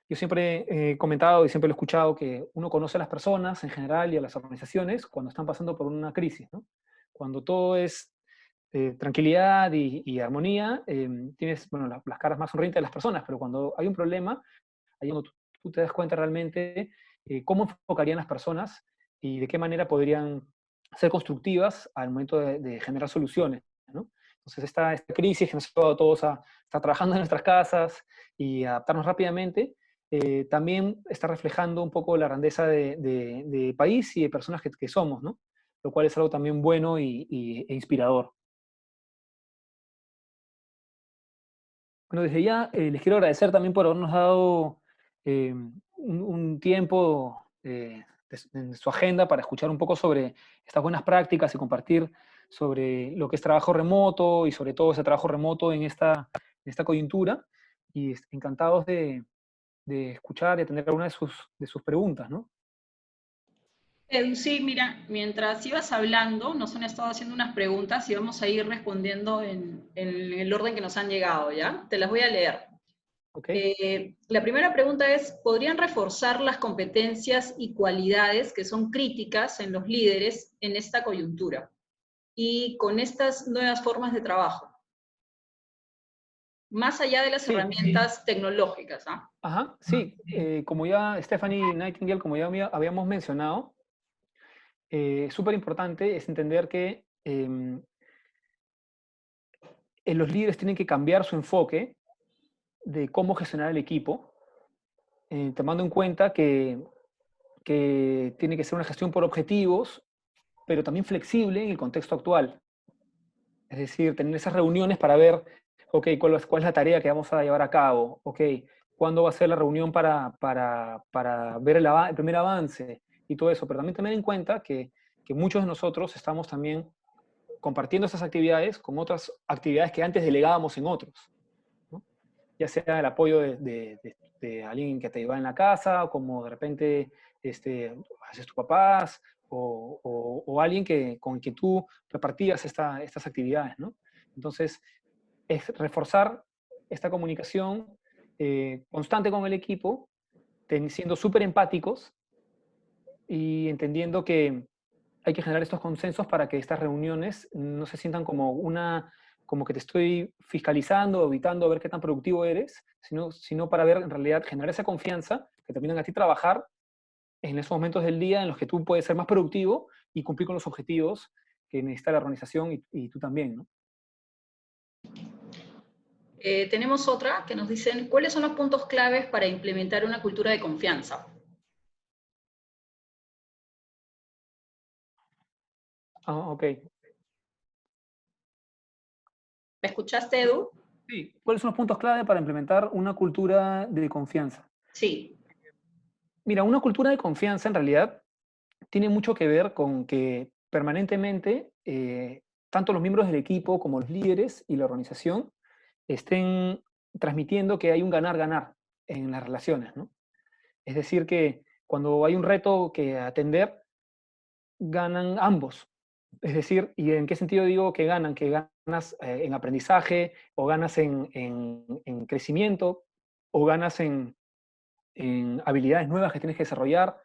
Yo siempre he comentado y siempre lo he escuchado que uno conoce a las personas en general y a las organizaciones cuando están pasando por una crisis, ¿no? Cuando todo es tranquilidad y armonía, tienes, bueno, las caras más sonrientes de las personas, pero cuando hay un problema, ahí es cuando tú te das cuenta realmente cómo enfocarían las personas y de qué manera podrían ser constructivas al momento de generar soluciones, ¿no? Entonces, esta crisis que nos ha llevado a todos a estar trabajando en nuestras casas y adaptarnos rápidamente, también está reflejando un poco la grandeza de país y de personas que somos, ¿no? Lo cual es algo también bueno e inspirador. Bueno, desde ya les quiero agradecer también por habernos dado un tiempo en su agenda para escuchar un poco sobre estas buenas prácticas y compartir sobre lo que es trabajo remoto y sobre todo ese trabajo remoto en esta coyuntura. Y encantados de escuchar y atender alguna de sus preguntas, ¿no? Sí, mira, mientras ibas hablando, nos han estado haciendo unas preguntas y vamos a ir respondiendo en el orden que nos han llegado, ¿ya? Te las voy a leer. ¿Ok? La primera pregunta es, ¿podrían reforzar las competencias y cualidades que son críticas en los líderes en esta coyuntura y con estas nuevas formas de trabajo, más allá de las Sí, herramientas tecnológicas? ¿Ah? ajá, sí. Como ya Stephanie Nightingale, como ya habíamos mencionado, súper importante es entender que los líderes tienen que cambiar su enfoque de cómo gestionar el equipo, tomando en cuenta que tiene que ser una gestión por objetivos, pero también flexible en el contexto actual. Es decir, tener esas reuniones para ver, ok, cuál es la tarea que vamos a llevar a cabo, ok, cuándo va a ser la reunión para ver el primer avance y todo eso, pero también tener en cuenta que muchos de nosotros estamos también compartiendo esas actividades con otras actividades que antes delegábamos en otros, ¿no? Ya sea el apoyo de alguien que te ayuda en la casa, o como de repente haces tus papás, o alguien con quien tú repartías estas actividades, ¿no? Entonces, es reforzar esta comunicación constante con el equipo, siendo súper empáticos y entendiendo que hay que generar estos consensos para que estas reuniones no se sientan como que te estoy fiscalizando o evitando a ver qué tan productivo eres, sino para ver en realidad generar esa confianza que te permitan a ti trabajar en esos momentos del día en los que tú puedes ser más productivo y cumplir con los objetivos que necesita la organización y tú también, ¿no? Tenemos otra que nos dicen, ¿cuáles son los puntos claves para implementar una cultura de confianza? Ah, ok. ¿Me escuchaste, Edu? Sí. ¿Cuáles son los puntos clave para implementar una cultura de confianza? Sí. Mira, una cultura de confianza en realidad tiene mucho que ver con que permanentemente tanto los miembros del equipo como los líderes y la organización estén transmitiendo que hay un ganar-ganar en las relaciones, ¿no? Es decir, que cuando hay un reto que atender, ganan ambos. Es decir, ¿y en qué sentido digo que ganan? Que ganas en aprendizaje, o ganas en crecimiento, o ganas en habilidades nuevas que tienes que desarrollar,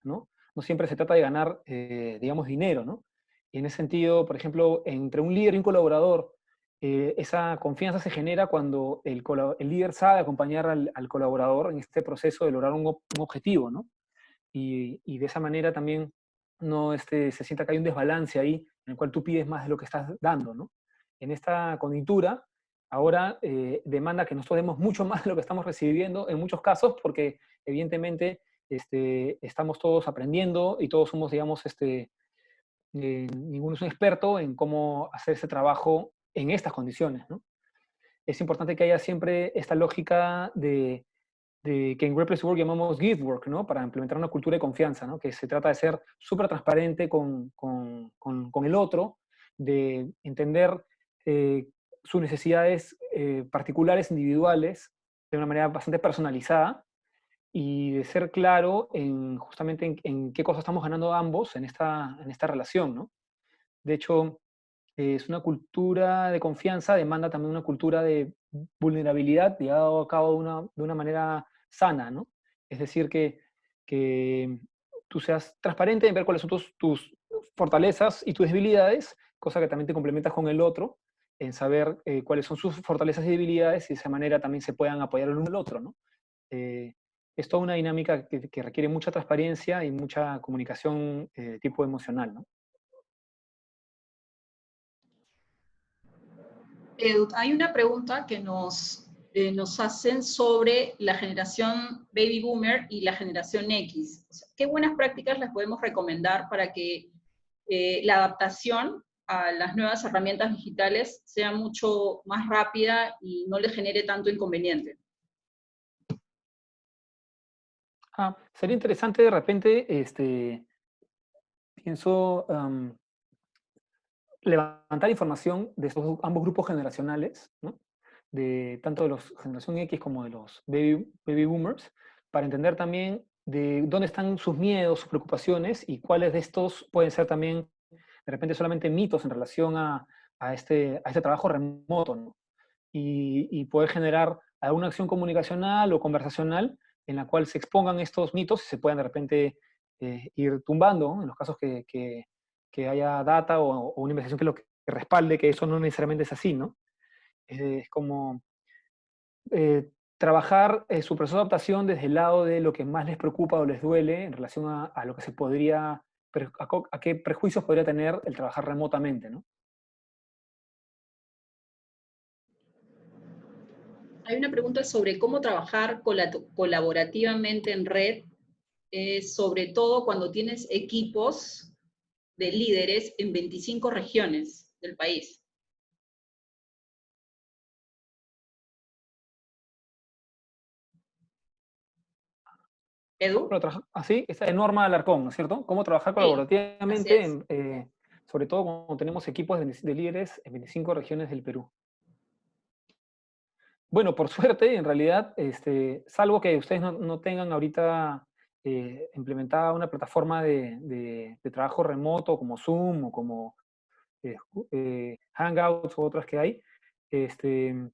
¿no? No siempre se trata de ganar, digamos, dinero, ¿no? Y en ese sentido, por ejemplo, entre un líder y un colaborador, esa confianza se genera cuando el líder sabe acompañar al colaborador en este proceso de lograr un objetivo, ¿no? Y de esa manera también no se sienta que hay un desbalance ahí en el cual tú pides más de lo que estás dando, ¿no? En esta coyuntura, ahora demanda que nosotros demos mucho más de lo que estamos recibiendo en muchos casos, porque evidentemente estamos todos aprendiendo y todos somos, digamos, ninguno es un experto en cómo hacer ese trabajo en estas condiciones, ¿no? Es importante que haya siempre esta lógica de que en Great Place to Work llamamos Give Work, ¿no? Para implementar una cultura de confianza, ¿no? Que se trata de ser súper transparente con el otro, de entender sus necesidades particulares, individuales, de una manera bastante personalizada, y de ser claro justamente en qué cosas estamos ganando ambos en esta relación, ¿no? De hecho, es una cultura de confianza, demanda también una cultura de vulnerabilidad llevado a cabo de una manera sana, ¿no? Es decir, que tú seas transparente en ver cuáles son tus fortalezas y tus debilidades, cosa que también te complementas con el otro, en saber cuáles son sus fortalezas y debilidades y de esa manera también se puedan apoyar el uno al otro, ¿no? Eh, es toda una dinámica que requiere mucha transparencia y mucha comunicación tipo emocional, ¿no? Hay una pregunta que nos hacen sobre la generación Baby Boomer y la generación X. O sea, ¿qué buenas prácticas les podemos recomendar para que la adaptación a las nuevas herramientas digitales sea mucho más rápida y no les genere tanto inconveniente? Sería interesante de repente, pienso, levantar información de estos ambos grupos generacionales, ¿no? De tanto de los generación X como de los baby boomers, para entender también de dónde están sus miedos, sus preocupaciones y cuáles de estos pueden ser también de repente solamente mitos en relación a este trabajo remoto, ¿no? Y poder generar alguna acción comunicacional o conversacional en la cual se expongan estos mitos y se puedan de repente ir tumbando, ¿no? En los casos que haya data o una investigación que respalde que eso no necesariamente es así, ¿no? Es como trabajar su proceso de adaptación desde el lado de lo que más les preocupa o les duele en relación a lo que se podría, a qué prejuicios podría tener el trabajar remotamente, ¿no? Hay una pregunta sobre cómo trabajar colaborativamente en red, sobre todo cuando tienes equipos de líderes en 25 regiones del país. Edu. Bueno, así, esta es Norma Alarcón, ¿no es cierto? Cómo trabajar Sí, así colaborativamente, es. sobre todo cuando tenemos equipos de líderes en 25 regiones del Perú. Bueno, por suerte, en realidad, salvo que ustedes no tengan ahorita implementada una plataforma de trabajo remoto como Zoom o como Hangouts u otras que hay, este,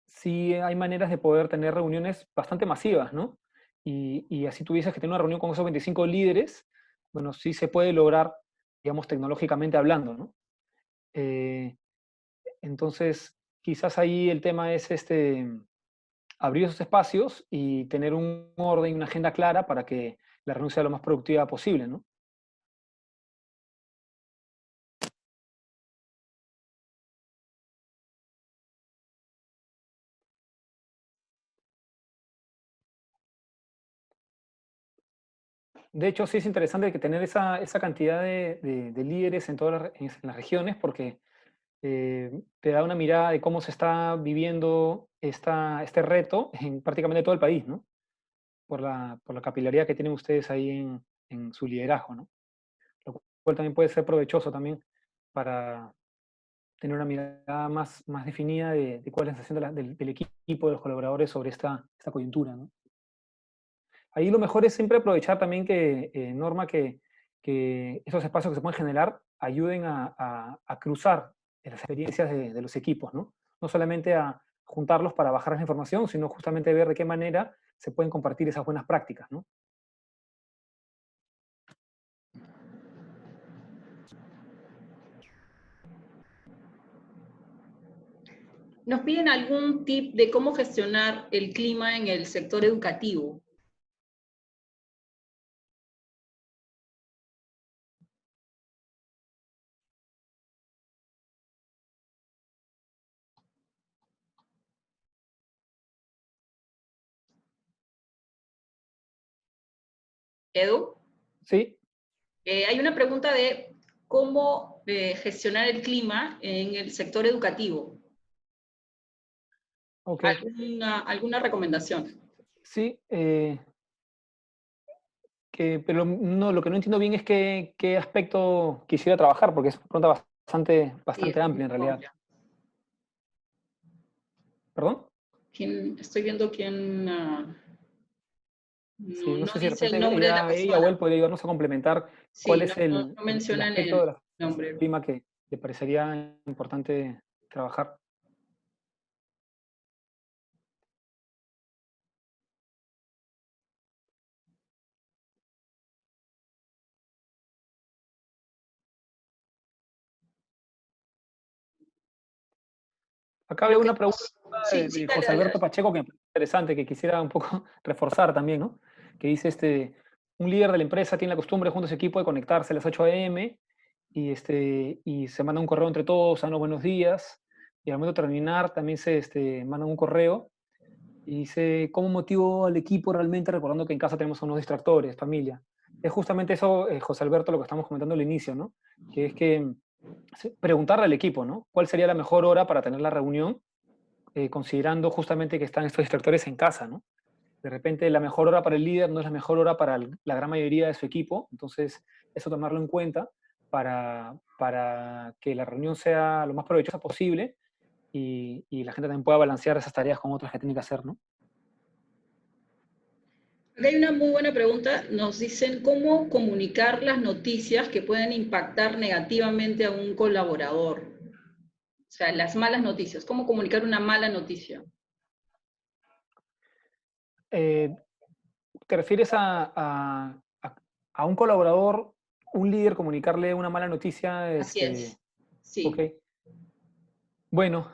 sí hay maneras de poder tener reuniones bastante masivas, ¿no? Y así tuvieses que tener una reunión con esos 25 líderes, bueno, sí se puede lograr, digamos, tecnológicamente hablando, ¿no? Eh, entonces, quizás ahí el tema es abrir esos espacios y tener un orden y una agenda clara para que la reunión sea lo más productiva posible, ¿no? De hecho, sí es interesante que tener esa cantidad de líderes en todas las regiones porque te da una mirada de cómo se está viviendo este reto en prácticamente todo el país, ¿no? Por la capilaridad que tienen ustedes ahí en su liderazgo, ¿no? Lo cual también puede ser provechoso también para tener una mirada más definida de cuál es la sensación del equipo, de los colaboradores sobre esta coyuntura, ¿no? Ahí lo mejor es siempre aprovechar también Norma, que esos espacios que se pueden generar ayuden a cruzar las experiencias de los equipos, ¿no? No solamente a juntarlos para bajar la información, sino justamente ver de qué manera se pueden compartir esas buenas prácticas, ¿no? Nos piden algún tip de cómo gestionar el clima en el sector educativo. Edu, Sí, hay una pregunta de cómo gestionar el clima en el sector educativo. ok. ¿Alguna recomendación? Sí, pero no, lo que no entiendo bien es qué aspecto quisiera trabajar, porque es una pregunta Sí, bastante es amplia muy en realidad. amplia. ¿Perdón? Estoy viendo quién Sí, no no sé si de dice el repente nombre de la ella o persona. él podría ayudarnos a complementar cuál Sí, es no el mencionan aspecto de el la nombre. clima que le parecería importante trabajar. Acá Lo había que una pregunta sí, sí, de dale, José dale, Alberto dale. Pacheco que me parece interesante, que quisiera un poco reforzar también, ¿no? Que dice, un líder de la empresa tiene la costumbre junto a su equipo de conectarse a las 8 a.m. Y se manda un correo entre todos, a los buenos días, y al momento de terminar también se manda un correo y dice, ¿cómo motivo al equipo realmente? Recordando que en casa tenemos unos distractores, familia. Es justamente eso, José Alberto, lo que estamos comentando al inicio, ¿no? Que es que preguntarle al equipo, ¿no? ¿Cuál sería la mejor hora para tener la reunión? Considerando justamente que están estos distractores en casa, ¿no? De repente la mejor hora para el líder no es la mejor hora para la gran mayoría de su equipo, entonces eso tomarlo en cuenta para que la reunión sea lo más provechosa posible y la gente también pueda balancear esas tareas con otras que tiene que hacer, ¿no? Acá hay una muy buena pregunta. Nos dicen cómo comunicar las noticias que pueden impactar negativamente a un colaborador. O sea, las malas noticias. ¿Cómo comunicar una mala noticia? Eh, ¿Te refieres a un colaborador, un líder, comunicarle una mala noticia? Así es. Ok. Sí. Bueno,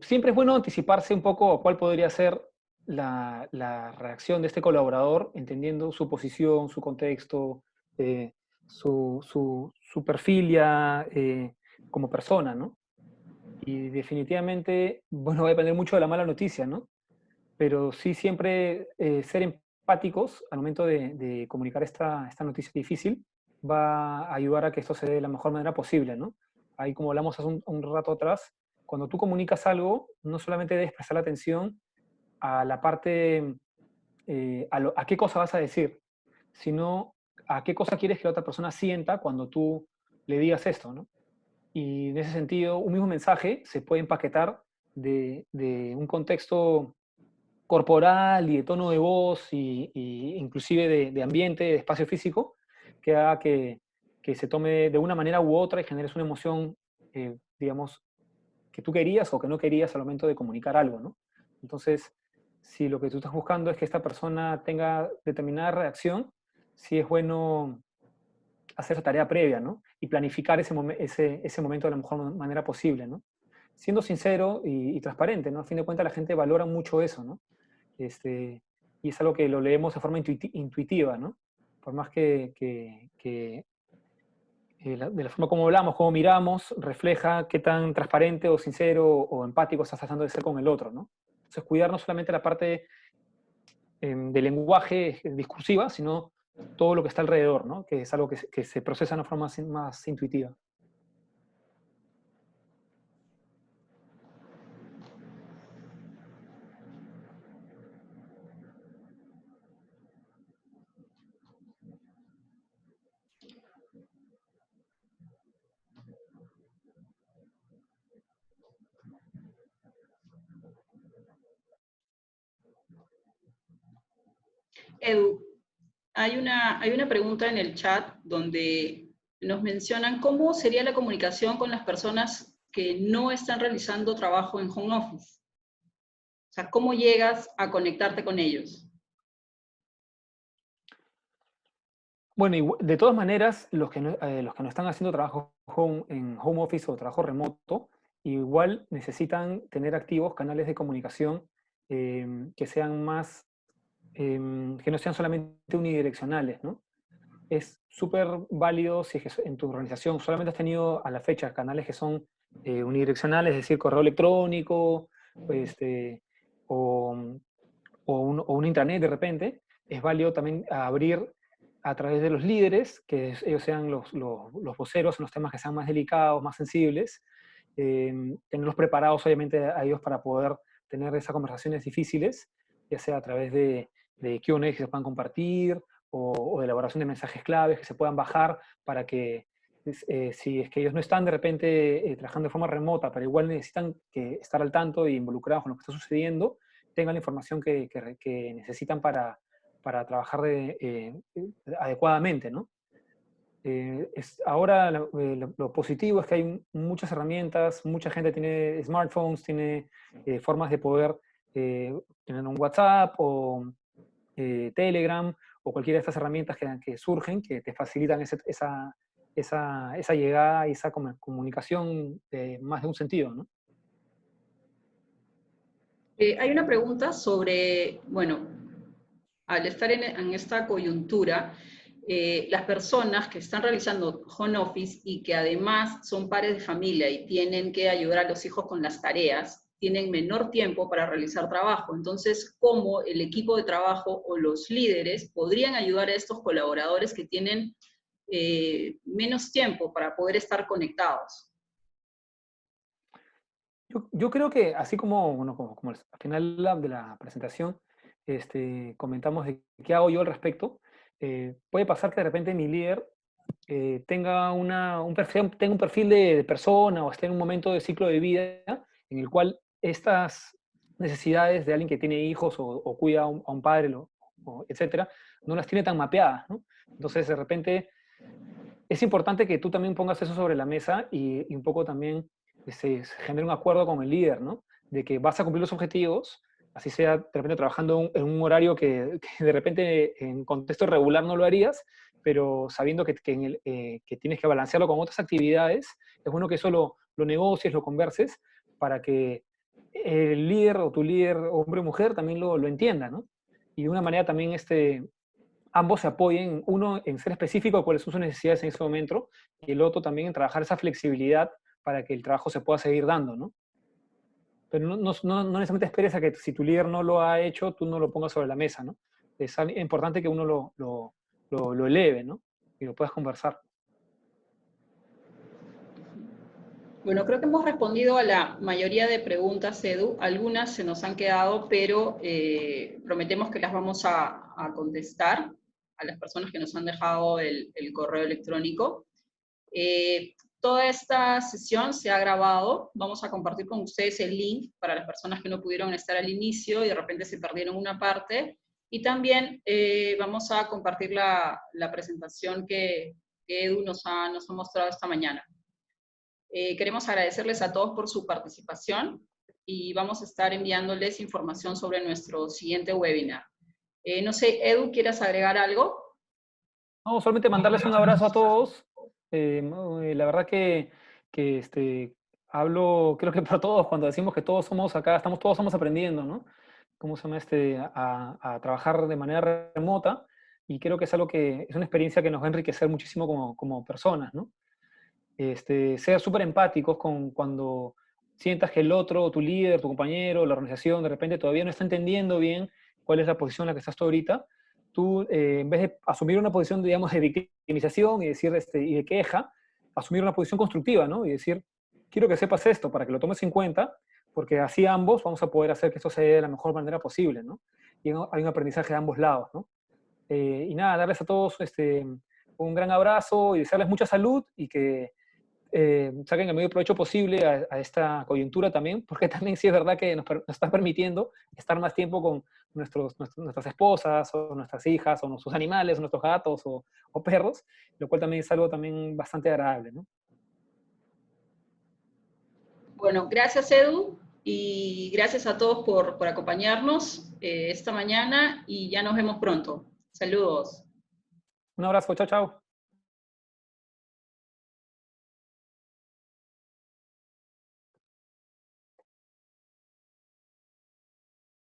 siempre es bueno anticiparse un poco a cuál podría ser la reacción de este colaborador, entendiendo su posición, su contexto, su perfil ya como persona, ¿no? Y definitivamente, bueno, va a depender mucho de la mala noticia, ¿no? Pero sí siempre ser empáticos al momento de comunicar esta noticia difícil va a ayudar a que esto se dé de la mejor manera posible, ¿no? Ahí como hablamos hace un rato atrás, cuando tú comunicas algo, no solamente debes prestar la atención a la parte, a qué cosa vas a decir, sino a qué cosa quieres que la otra persona sienta cuando tú le digas esto, ¿no? Y en ese sentido, un mismo mensaje se puede empaquetar de un contexto corporal y de tono de voz y inclusive de ambiente, de espacio físico, que haga que se tome de una manera u otra y generes una emoción, digamos, que tú querías o que no querías al momento de comunicar algo, ¿no? Entonces, si lo que tú estás buscando es que esta persona tenga determinada reacción, sí es bueno hacer esa tarea previa, ¿no? Y planificar ese momento de la mejor manera posible, ¿no? Siendo sincero y transparente, ¿no? A fin de cuentas la gente valora mucho eso, ¿no? Este, y es algo que lo leemos de forma intuitiva, ¿no? Por más de la forma como hablamos, como miramos, refleja qué tan transparente o sincero o empático estás tratando de ser con el otro, ¿no? Entonces, cuidar no solamente la parte del lenguaje discursiva, sino todo lo que está alrededor, ¿no? Que es algo que se procesa de una forma más intuitiva. Edu, hay una pregunta en el chat donde nos mencionan cómo sería la comunicación con las personas que no están realizando trabajo en home office. O sea, ¿cómo llegas a conectarte con ellos? Bueno, de todas maneras, los que no están haciendo trabajo en home office o trabajo remoto, igual necesitan tener activos canales de comunicación que sean que no sean solamente unidireccionales, ¿no? Es súper válido si es que en tu organización solamente has tenido a la fecha canales que son unidireccionales, es decir, correo electrónico, este, o, o un intranet de repente, es válido también abrir a través de los líderes, que ellos sean los voceros en los temas que sean más delicados, más sensibles, tenerlos preparados obviamente a ellos para poder tener esas conversaciones difíciles, ya sea a través de Q&A que se puedan compartir o de elaboración de mensajes claves que se puedan bajar para que si es que ellos no están de repente trabajando de forma remota, pero igual necesitan estar al tanto y involucrados con lo que está sucediendo, tengan la información que necesitan para trabajar adecuadamente, ¿no? Ahora lo positivo es que hay muchas herramientas, mucha gente tiene smartphones, tiene formas de poder tener un WhatsApp o Telegram o cualquiera de estas herramientas que surgen, que te facilitan esa llegada y esa comunicación de más de un sentido, ¿no? Hay una pregunta sobre, bueno, al estar en esta coyuntura, las personas que están realizando home office y que además son padres de familia y tienen que ayudar a los hijos con las tareas, tienen menor tiempo para realizar trabajo. Entonces, ¿cómo el equipo de trabajo o los líderes podrían ayudar a estos colaboradores que tienen menos tiempo para poder estar conectados? Yo creo que así como, bueno, como al final de la presentación comentamos de qué hago yo al respecto, puede pasar que de repente mi líder tenga, tenga un perfil de persona o esté en un momento de ciclo de vida en el cual estas necesidades de alguien que tiene hijos o cuida a un padre, etcétera, no las tiene tan mapeadas, ¿no? Entonces, de repente, es importante que tú también pongas eso sobre la mesa y un poco también se genere un acuerdo con el líder, ¿no? De que vas a cumplir los objetivos, así sea de repente trabajando en un horario que de repente en contexto regular no lo harías, pero sabiendo que tienes que balancearlo con otras actividades, es bueno que eso lo negocies, lo converses, para que el líder o tu líder, hombre o mujer, también lo entienda, ¿no? Y de una manera también ambos se apoyen, uno en ser específico de cuáles son sus necesidades en ese momento, y el otro también en trabajar esa flexibilidad para que el trabajo se pueda seguir dando, ¿no? Pero no necesariamente esperes a que si tu líder no lo ha hecho, tú no lo pongas sobre la mesa, ¿no? Es importante que uno lo eleve, ¿no? Y lo puedas conversar. Bueno, creo que hemos respondido a la mayoría de preguntas, Edu. Algunas se nos han quedado, pero prometemos que las vamos a contestar a las personas que nos han dejado el correo electrónico. Toda esta sesión se ha grabado. Vamos a compartir con ustedes el link para las personas que no pudieron estar al inicio y de repente se perdieron una parte. Y también vamos a compartir la presentación que Edu nos ha mostrado esta mañana. Queremos agradecerles a todos por su participación y vamos a estar enviándoles información sobre nuestro siguiente webinar. No sé, Edu, ¿quieres agregar algo? No, solamente mandarles un abrazo a todos. No, la verdad que hablo, creo que por todos, cuando decimos que todos somos acá, todos estamos aprendiendo, ¿no? Cómo se llama a trabajar de manera remota, y creo que es algo que es una experiencia que nos va a enriquecer muchísimo como personas, ¿no? Ser súper empáticos cuando sientas que el otro, tu líder, tu compañero, la organización, de repente todavía no está entendiendo bien cuál es la posición en la que estás tú ahorita. Tú, en vez de asumir una posición, digamos, de victimización y decir, y de queja, asumir una posición constructiva, ¿no? Y decir, quiero que sepas esto para que lo tomes en cuenta, porque así ambos vamos a poder hacer que esto se dé de la mejor manera posible, ¿no? Y hay un aprendizaje de ambos lados, ¿no? Y nada, darles a todos un gran abrazo y desearles mucha salud y que saquen el mayor provecho posible a esta coyuntura también, porque también sí es verdad que nos está permitiendo estar más tiempo con nuestras esposas, o nuestras hijas, o nuestros animales, o nuestros gatos, o perros, lo cual también es algo también bastante agradable, ¿no? Bueno, gracias, Edu, y gracias a todos por acompañarnos esta mañana y ya nos vemos pronto. Saludos. Un abrazo, chao, chao.